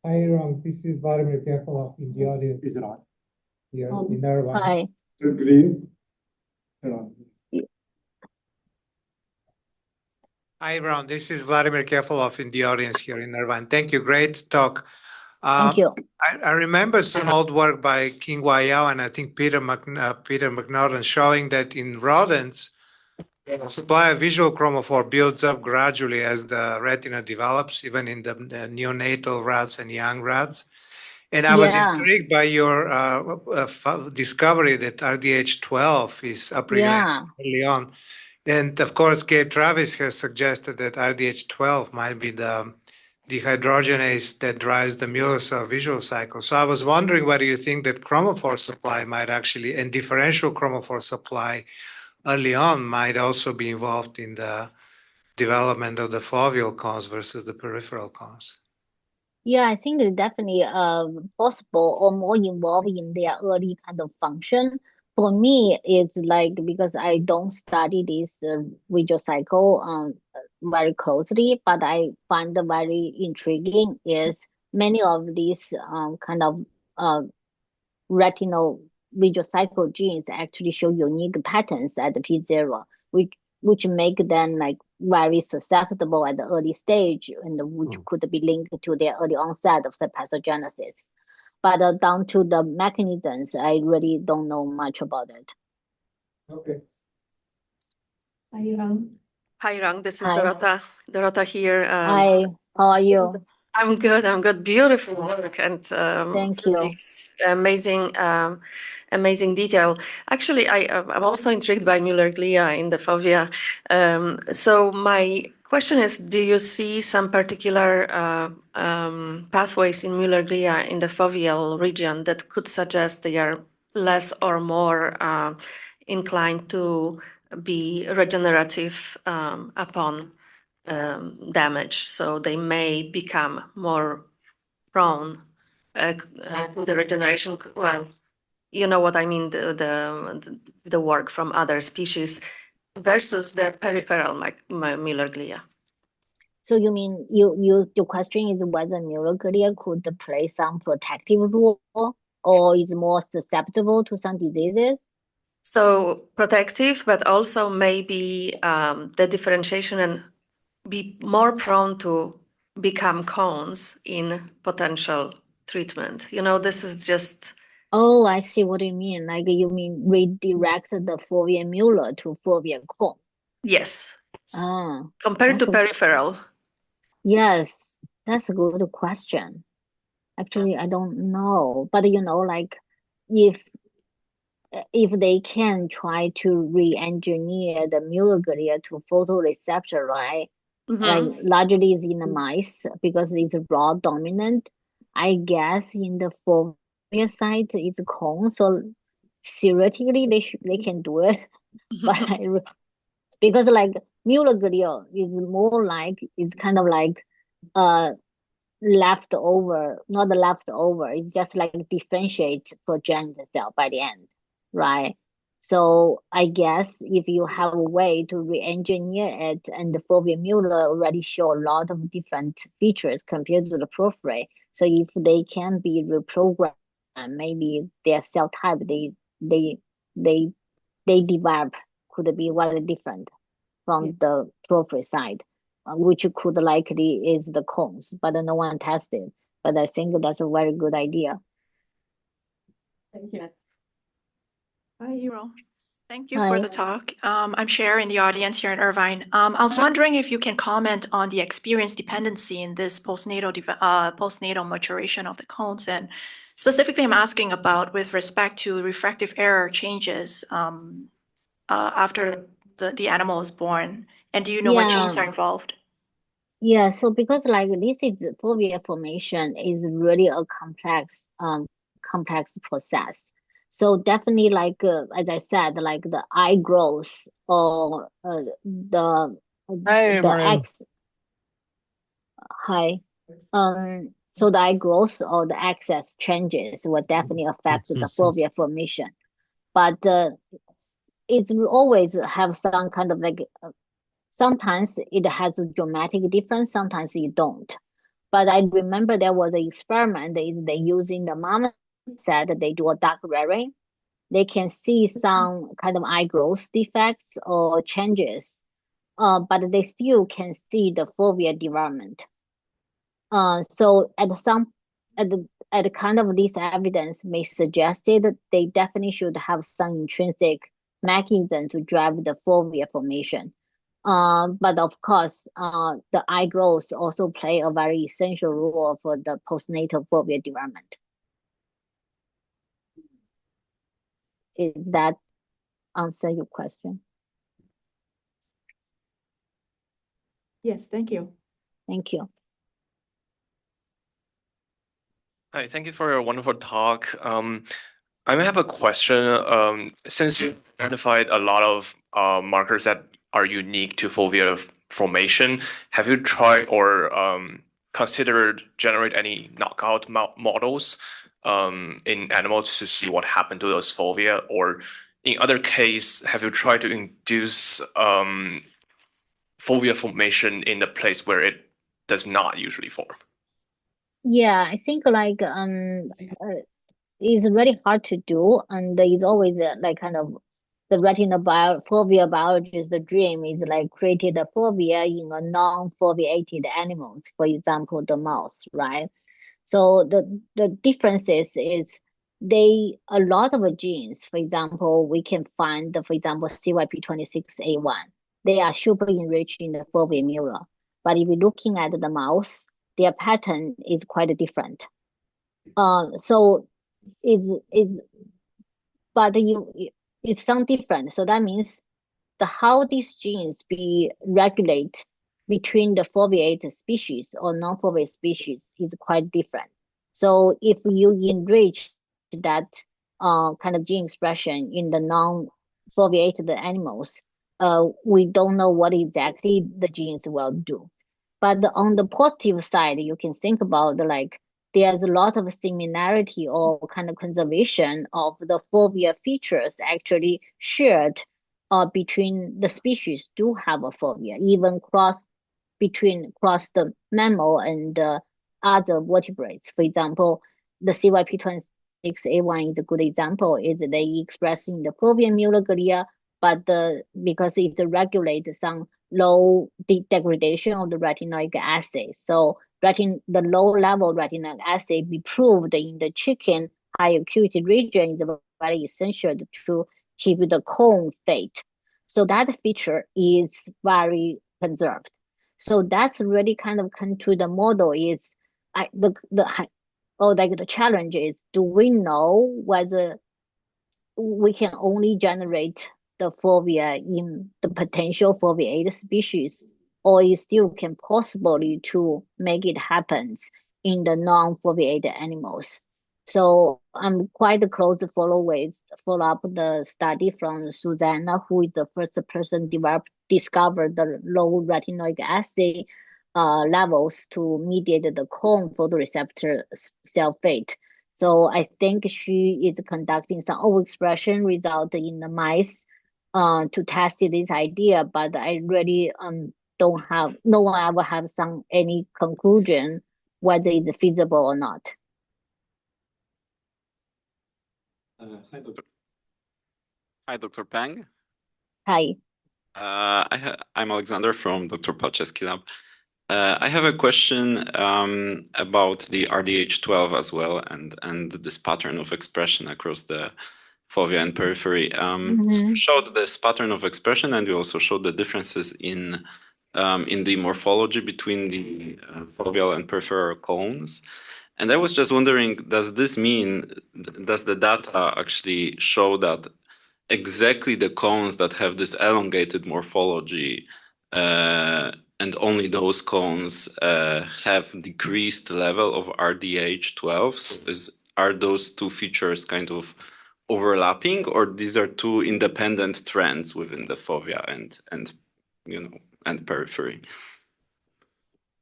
C: Hi, Yi-Rong. This is Vladimir Kefelov in the audience. Is it on? Here in Nirvana.
B: Hi.
C: Green. Turn on.
D: Hi, Ron. This is Vladimir Kefelov in the audience here in Nirvana. Thank you. Great talk.
B: Thank you.
D: I remember some old work by Qinghua Yao and I think Peter McNaughton showing that in rodents, the supply of visual chromophore builds up gradually as the retina develops, even in the neonatal rats and young rats. And I was intrigued by your discovery that RDH12 is upregulated early on. And of course, Gabe Travis has suggested that RDH12 might be the dehydrogenase that drives the Muller cell visual cycle. So I was wondering whether you think that chromophore supply might actually, and differential chromophore supply early on might also be involved in the development of the foveal cones versus the peripheral cones.
B: Yeah, I think it's definitely possible or more involved in their early kind of function. For me, it's like because I don't study this visual cycle very closely, but I find very intriguing is many of these kind of retinal visual cycle genes actually show unique patterns at the P0, which make them like very susceptible at the early stage and which could be linked to their early onset of the pathogenesis. But down to the mechanisms, I really don't know much about it.
C: Okay.
E: Hi, Yi-Rong. Hi, Yi-Rong. This is
B: Hi.
E: Dorota here.
B: Hi, how are you?
E: I'm good. I'm good. Beautiful work and
B: Thank you.
E: Amazing detail. Actually, I'm also intrigued by Muller glia in the fovea. So my question is, do you see some particular pathways in Muller glia in the foveal region that could suggest they are less or more inclined to be regenerative upon damage, so they may become more prone to the regeneration? Well, you know what I mean, the work from other species versus the peripheral Muller glia.
B: So you mean your question is whether Muller glia could play some protective role or is more susceptible to some diseases?
E: So protective, but also maybe the differentiation and be more prone to become cones in potential treatment. You know, this is just...
B: Oh, I see what you mean. Like you mean redirect the Foveal Muller to Foveal cone.
E: Yes.
B: Ah,
E: compared to peripheral.
B: Yes, that's a good question. Actually, I don't know, but you know, like if they can try to re-engineer the Muller glia to photoreceptor, right? Like largely is in the mice because it's raw dominant. I guess in the fovea side it's cone, so theoretically they can do it, but because like Muller glia is more like it's kind of like leftover, not the leftover. It's just like differentiate progenitor cell by the end, right? So I guess if you have a way to re-engineer it, and the Foveal Muller already show a lot of different features compared to the periphery. So if they can be reprogrammed, maybe their cell type they develop could be very different from the periphery side, which could likely is the cones, but no one tested. But I think that's a very good idea.
E: Thank you.
F: Hi, Yi-Rong. Thank you
B: Hi.
F: for the talk. I'm Cher in the audience here in Irvine. I was wondering if you can comment on the experience dependency in this postnatal maturation of the cones. And specifically, I'm asking about with respect to refractive error changes after the animal is born. And do you know what genes are involved?
B: Yeah, so because like this is fovea formation is really a complex process. So definitely like as I said, like the eye growth or the X hi. So the eye growth or the axis changes will definitely affect the fovea formation. But it's always have some kind of like sometimes it has a dramatic difference, sometimes you don't. But I remember there was an experiment they using the mom said they do a dark rearing. They can see some kind of eye growth defects or changes, but they still can see the fovea development. So at kind of this evidence may suggest that they definitely should have some intrinsic mechanism to drive the fovea formation. But of course, the eye growth also play a very essential role for the postnatal fovea development. Is that answer your question?
F: Yes, thank you.
B: Thank you.
G: Hi, thank you for your wonderful talk. I have a question. Since you identified a lot of markers that are unique to fovea formation, have you tried or considered generate any knockout models in animals to see what happened to those fovea? Or in other case, have you tried to induce fovea formation in the place where it does not usually form?
B: Yeah, I think like it's really hard to do, and it's always like kind of the fovea biologist, the dream is like created a fovea in a non-foveated animals, for example, the mouse, right? So the differences is a lot of genes, for example, we can find for example CYP26A1, they are super enriched in the foveal. But if you're looking at the mouse, their pattern is quite different. So but it's some different. So that means how these genes be regulate between the foveate species or non-foveate species is quite different. So if you enrich that kind of gene expression in the non-foveated animals, we don't know what exactly the genes will do. But on the positive side, you can think about like there's a lot of similarity or kind of conservation of the fovea features actually shared between the species do have a fovea, even cross the mammal and other vertebrates. For example, the CYP26A1 is a good example. Is they express in the foveal glia, but because it regulates some low degradation of the retinoic acid. So the low level retinoic acid be proved in the chicken high acuity region is very essential to keep the cone fate. So that feature is very conserved. So that's really kind of come to the model is the challenge is, do we know whether we can only generate the fovea in the potential foveate species, or it still can possibly to make it happen in the non-foveate animals. So I'm quite close to follow up the study from Susanna, who is the first person discovered the low retinoic acid levels to mediate the cone photoreceptor cell fate. So I think she is conducting some overexpression result in the mice to test this idea, but I really no one ever have any conclusion whether it's feasible or not.
H: Hi, Dr. Peng.
B: Hi.
H: I'm Alexander from Dr. Palczewski lab. I have a question about the RDH12 as well, and this pattern of expression across the fovea and periphery. So you showed this pattern of expression, and you also showed the differences in the morphology between the foveal and peripheral cones. And I was just wondering, does this mean, does the data actually show that exactly the cones that have this elongated morphology and only those cones have decreased level of RDH12? So are those two features kind of overlapping, or these are two independent trends within the fovea and you know and periphery?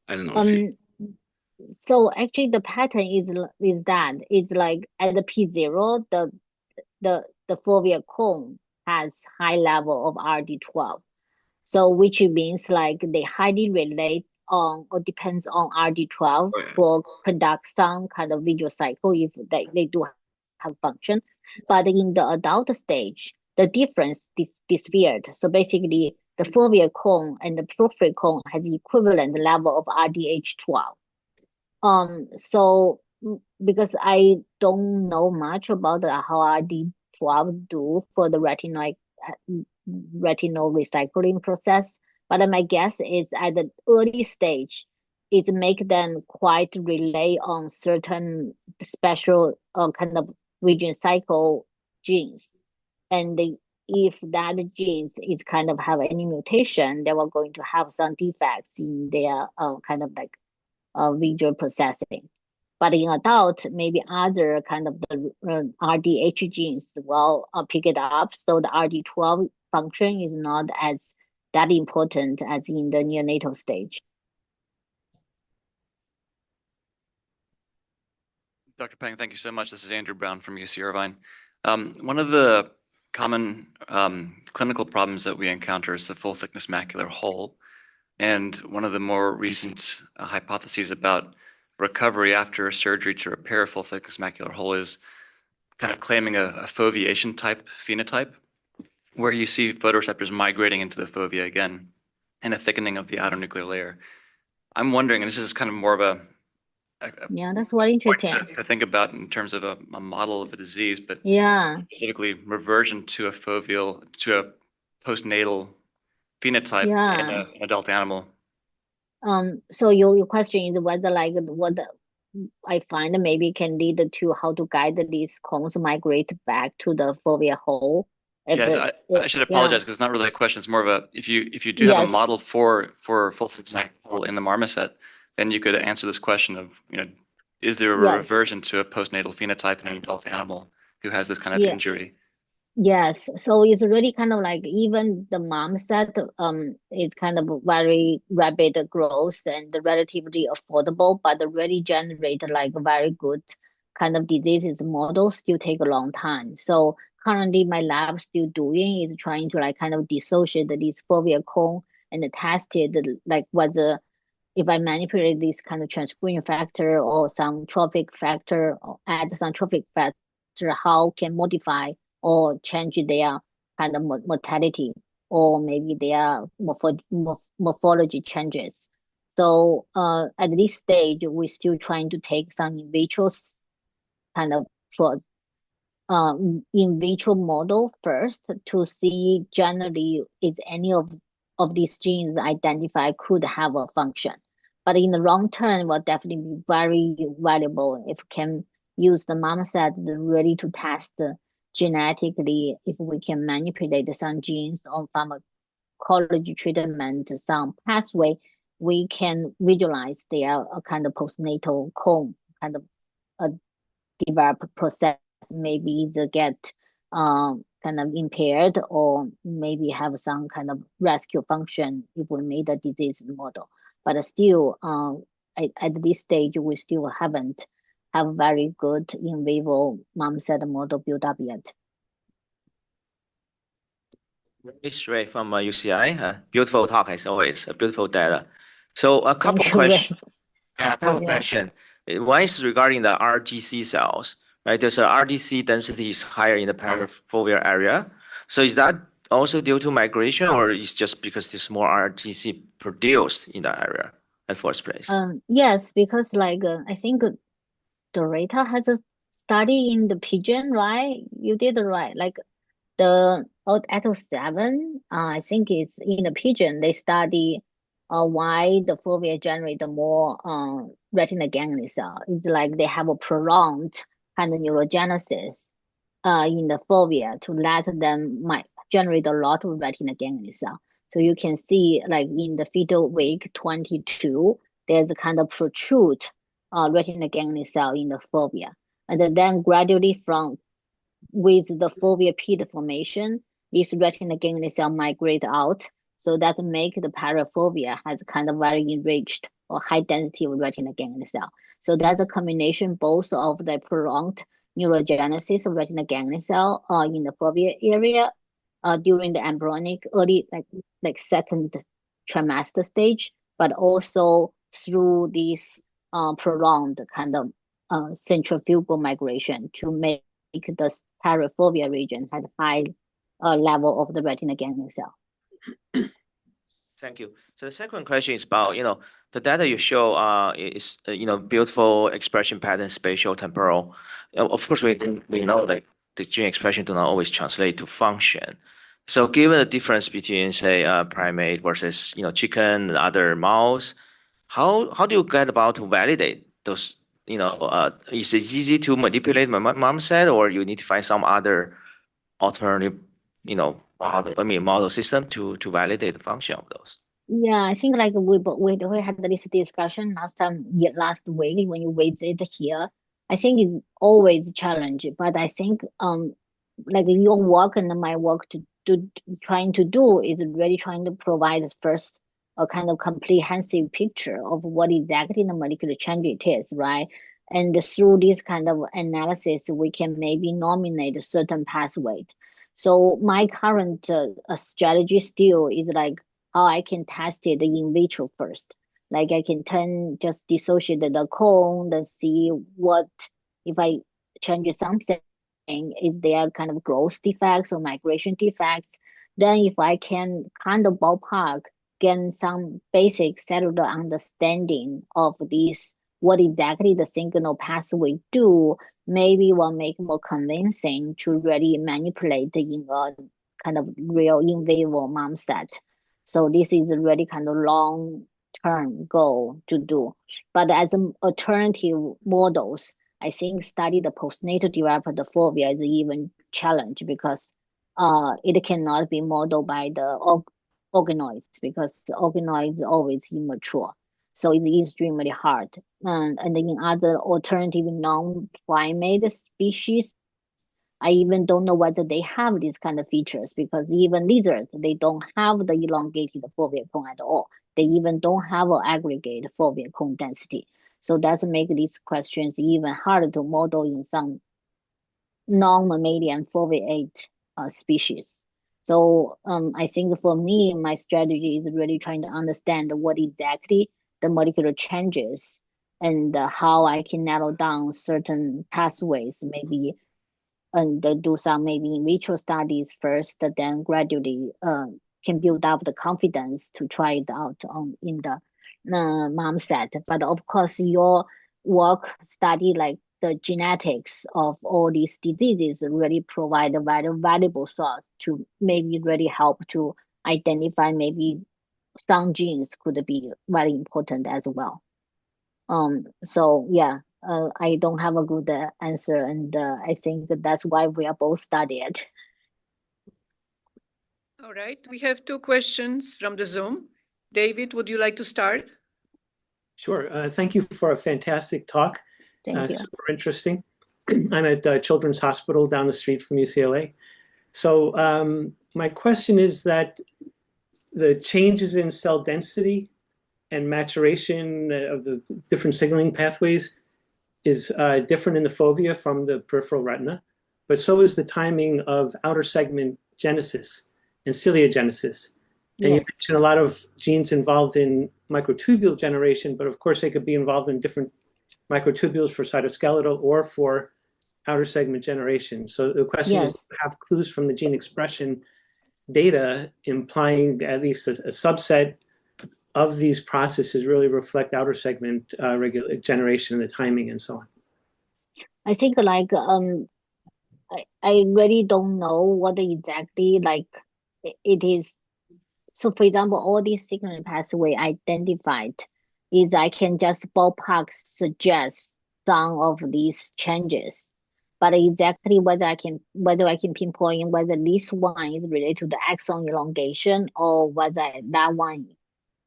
H: I don't know if you...
B: So actually the pattern is that it's like at the P0, the fovea cone has high level of RD12. So which means like they highly relate on or depends on RD12 for conduct some kind of visual cycle if they do have function. But in the adult stage, the difference disappeared. So basically the fovea cone and the peripheral cone has equivalent level of RDH12. So because I don't know much about how RD12 do for the retinal recycling process, but my guess is at the early stage, it make them quite rely on certain special kind of vision cycle genes, and if that genes is kind of have any mutation, they were going to have some defects in their kind of like visual processing. But in adult, maybe other kind of the RDH genes will pick it up. So the RD12 function is not as that important as in the neonatal stage.
I: Dr. Peng, thank you so much. This is Andrew Brown from UC Irvine. One of the common clinical problems that we encounter is the full thickness macular hole. And one of the more recent hypotheses about recovery after surgery to repair a full thickness macular hole is kind of claiming a foveation type phenotype, where you see photoreceptors migrating into the fovea again and a thickening of the outer nuclear layer. I'm wondering, and this is kind of more of a
B: yeah, that's what interesting
I: to think about in terms of a model of a disease, but
B: yeah,
I: specifically reversion to a foveal, to a postnatal phenotype in an adult animal.
B: So your question is whether like what I find maybe can lead to how to guide these cones migrate back to the fovea hole.
I: Yes, I should apologize because it's not really a question. It's more of a if you do have a model for full thickness macular hole in the marmoset, then you could answer this question of, is there a reversion to a postnatal phenotype in an adult animal who has this kind of injury?
B: Yes, so it's really kind of like even the marmoset is kind of very rapid growth and relatively affordable, but really generate like very good kind of diseases models still take a long time. So currently my lab still doing is trying to like kind of dissociate this fovea cone and test it like whether if I manipulate this kind of transcription factor or some trophic factor or add some trophic factor, how can modify or change their kind of mortality or maybe their morphology changes. So at this stage, we're still trying to take some in vitro kind of in vitro model first to see generally is any of these genes identified could have a function. But in the long term, will definitely be very valuable if can use the marmoset really to test genetically if we can manipulate some genes on pharmacology treatment, some pathway, we can visualize their kind of postnatal cone kind of develop process, maybe they get kind of impaired or maybe have some kind of rescue function if we made a disease model. But still, at this stage, we still haven't have very good in vivo marmoset model built up yet.
J: It's Ray from UCI. Beautiful talk as always. Beautiful data. So a couple questions. Question. One is regarding the RGC cells. Right, there's a RGC density is higher in the parafoveal area. So is that also due to migration, or is just because there's more RGC produced in that area? at first place?
B: Yes, because like I think Dorita has a study in the pigeon, right? You did right. Like the Atto 7, I think it's in the pigeon. They study why the fovea generate more retina ganglion cell. It's like they have a prolonged kind of neurogenesis in the fovea to let them might generate a lot of retina ganglion cell. So you can see like in the fetal week 22, there's a kind of protrude retina ganglion cell in the fovea. And then gradually with the fovea pid formation, this retina ganglion cell migrate out. So that make the parafovea has kind of very enriched or high density of retina ganglion cell. So that's a combination both of the prolonged neurogenesis of retina ganglion cell in the fovea area during the embryonic early like second trimester stage, but also through this prolonged kind of centrifugal migration to make the parafovea region has high level of the retina ganglion cell.
J: Thank you. So the second question is about, the data you show is, beautiful expression pattern, spatial, temporal. Of course, we know like the gene expression do not always translate to function. So given the difference between, say, primate versus, chicken and other mouse, how do you get about to validate those, is it easy to manipulate marmoset, or you need to find some other alternative, model system to validate the function of those?
B: Yeah, I think like we had this discussion last week when you visited here. I think it's always a challenge, but I think like your work and my work trying to do is really trying to provide first a kind of comprehensive picture of what exactly the molecular change it is, right? And through this kind of analysis, we can maybe nominate a certain pathway. So my current strategy still is like how I can test it in vitro first. Like I can just dissociate the cone and see what if I change something, is there kind of growth defects or migration defects. Then if I can kind of ballpark, get some basic cellular understanding of this, what exactly the signal pathway do, maybe will make more convincing to really manipulate in a kind of real in vivo marmoset. So this is a really kind of long-term goal to do. But as an alternative models, I think study the postnatal developed fovea is even challenge because it cannot be modeled by the organoids because the organoids is always immature. So it's extremely hard. And in other alternative non-primate species, I even don't know whether they have these kind of features because even lizards, they don't have the elongated fovea cone at all. They even don't have an aggregate fovea cone density. So that's make these questions even harder to model in some non-mammalian foveate species. So I think for me, my strategy is really trying to understand what exactly the molecular changes and how I can narrow down certain pathways, maybe, and do some maybe in vitro studies first, then gradually can build up the confidence to try it out in the marmoset. But of course, your work study like the genetics of all these diseases really provide a very valuable source to maybe really help to identify maybe some genes could be very important as well. So yeah, I don't have a good answer, and I think that's why we are both studying.
K: All right, we have two questions from the Zoom. David, would you like to start?
L: Sure. Thank you for a fantastic talk.
B: Thank you.
L: Super interesting. I'm at Children's Hospital down the street from UCLA. So my question is that the changes in cell density and maturation of the different signaling pathways is different in the fovea from the peripheral retina, but so is the timing of outer segment genesis and ciliogenesis. And you mentioned a lot of genes involved in microtubule generation, but of course they could be involved in different microtubules for cytoskeletal or for outer segment generation. So the question is, have clues from the gene expression data implying at least a subset of these processes really reflect outer segment generation and the timing and so on?
B: I think like I really don't know what exactly like it is. So for example, all these signaling pathway identified is I can just ballpark suggest some of these changes. But exactly whether I can pinpoint whether this one is related to the axon elongation or whether that one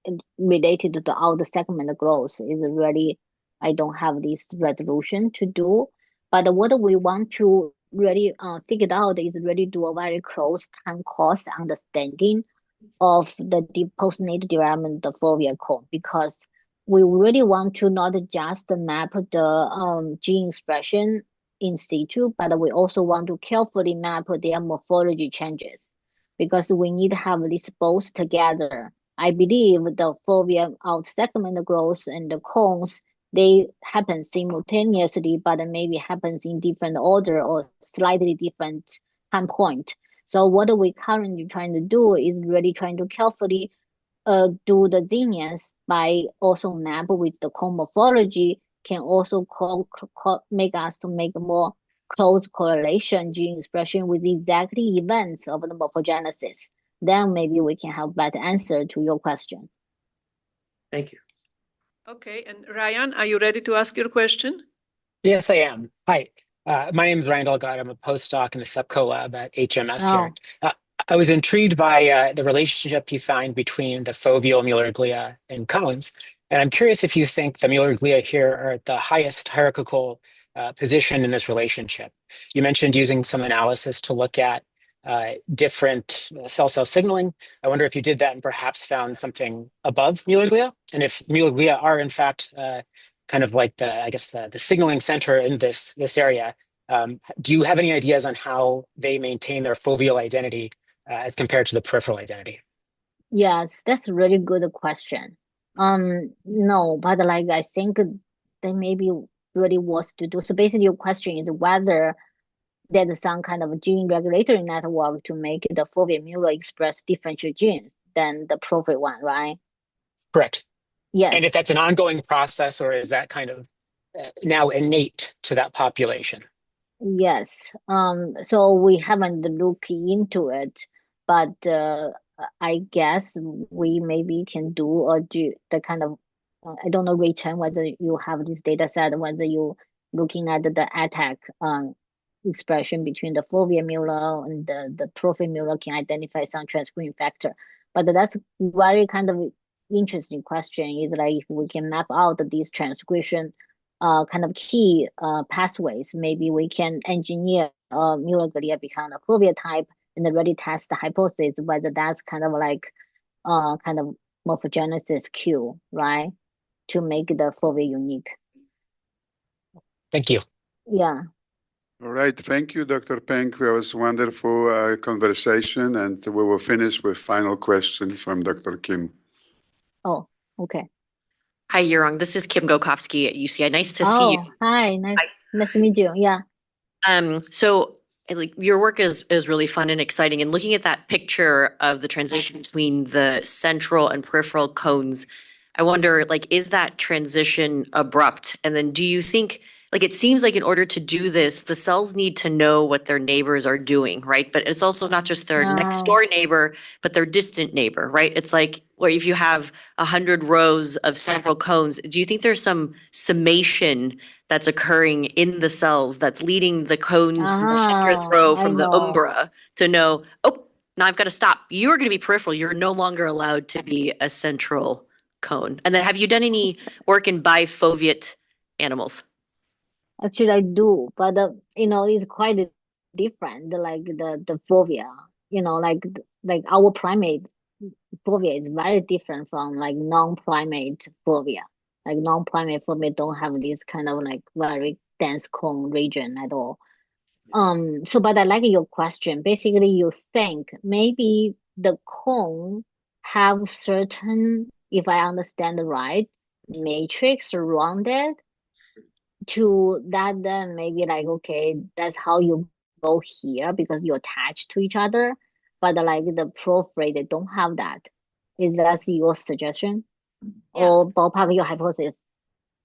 B: is related to the outer segment growth is really I don't have this resolution to do. But what we want to really figure out is really do a very close time course understanding of the postnatal development of foveal cone, because we really want to not just map the gene expression in situ, but we also want to carefully map their morphology changes, because we need to have this both together. I believe the foveal out segment growth and the cones, they happen simultaneously, but maybe happens in different order or slightly different time point. So what we currently trying to do is really trying to carefully do the lineage by also map with the cone morphology, can also make us to make more close correlation gene expression with exactly events of the morphogenesis. Then maybe we can have better answer to your question.
L: Thank you.
K: Okay, and Ryan, are you ready to ask your question?
M: Yes, I am. Hi, my name is Ryan Delgado. I'm a postdoc in the SEPCO lab at HMS here. I was intrigued by the relationship you find between the foveal Mueller glia and cones. And I'm curious if you think the Mueller glia here are at the highest hierarchical position in this relationship. You mentioned using some analysis to look at different cell-cell signaling. I wonder if you did that and perhaps found something above Mueller glia, and if Mueller glia are in fact kind of like the signaling center in this area. Do you have any ideas on how they maintain their foveal identity as compared to the peripheral identity?
B: Yes, that's a really good question. No, but like I think they maybe really was to do. So basically your question is whether there's some kind of gene regulatory network to make the foveal Mueller express differential genes than the peripheral one, right?
M: Correct.
B: Yes.
M: And if that's an ongoing process, or is that kind of now innate to that population?
B: Yes. So we haven't looked into it, but I guess we maybe can do the kind of I don't know, Rachel, whether you have this data set, whether you looking at the attack expression between the foveal Mueller and the peripheral Mueller can identify some transcription factor. But that's very kind of interesting question. Is like if we can map out these transcription kind of key pathways, maybe we can engineer Mueller glia become a foveal type and really test the hypothesis whether that's kind of like kind of morphogenesis cue, right? To make the foveal unique.
M: Thank you.
B: Yeah.
N: All right. Thank you, Dr. Peng. It was a wonderful conversation, and we will finish with final question from Dr. Kim.
B: Oh, okay.
O: Hi, Yi-Rong. This is Kim Gokovsky at UCI. Nice to see you.
B: Hi. Nice to meet you. Yeah.
O: So like your work is really fun and exciting. And looking at that picture of the transition between the central and peripheral cones, I wonder, like, is that transition abrupt? And then do you think, like, it seems like in order to do this, the cells need to know what their neighbors are doing, right? But it's also not just their next door neighbor, but their distant neighbor, right? It's like, where if you have 100 rows of central cones, do you think there's some summation that's occurring in the cells that's leading the cones in the 100th row from the umbra to know, oh, now I've got to stop. You're going to be peripheral. You're no longer allowed to be a central cone. And then have you done any work in bifoveate animals?
B: Actually, I do, but it's quite different. Like the fovea, like our primate fovea is very different from like non-primate fovea. Like non-primate fovea don't have this kind of like very dense cone region at all. So but I like your question. Basically, you think maybe the cone have certain, if I understand right, matrix around it to that, then maybe like, okay, that's how you go here because you're attached to each other. But like the periphery, they don't have that. Is that your suggestion? or ballpark your hypothesis?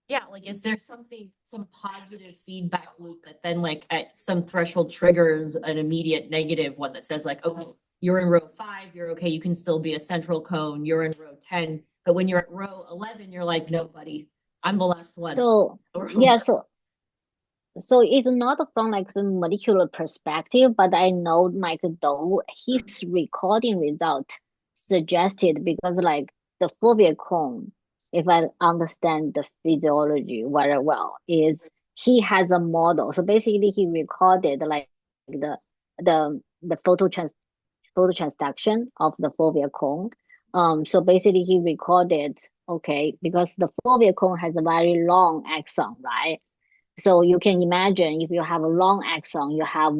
P: Yeah, like is there something, some positive feedback loop that then like at some threshold triggers an immediate negative one that says like, okay, you're in row 5, you're okay, you can still be a central cone, you're in row 10, but when you're at row 11, you're like, no, buddy, I'm the last one.
B: So yeah, so it's not from like the molecular perspective, but I know Mike Doe, his recording result suggested, because like the Foveal cone, if I understand the physiology very well, is he has a model. So basically he recorded like the phototransduction of the Foveal cone. So basically he recorded, okay, because the Foveal cone has a very long axon, right? So you can imagine if you have a long axon, you have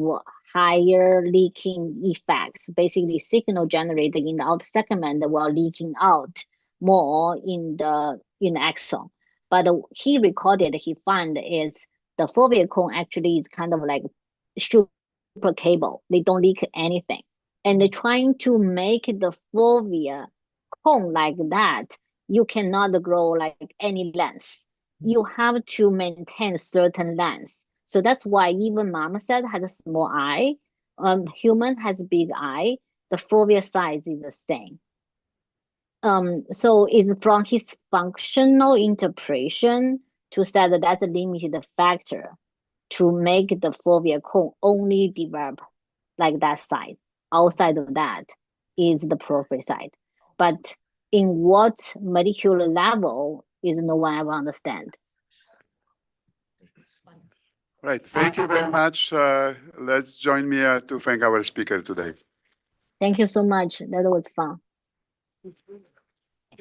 B: higher leaking effects. Basically, signal generated in the outer segment will leaking out more in the axon. But he recorded, he found is the Foveal cone actually is kind of like super cable. They don't leak anything. And they're trying to make the Foveal cone like that, you cannot grow like any length. You have to maintain certain length. So that's why even marmoset has a small eye. Human has a big eye. The fovea size is the same. So it's from his functional interpretation to say that that's a limited factor to make the fovea cone only develop like that size. Outside of that is the prophyl side. But in what molecular level is no one ever understand.
N: Right. Thank you very much. Let's join me to thank our speaker today.
B: Thank you so much. That was fun.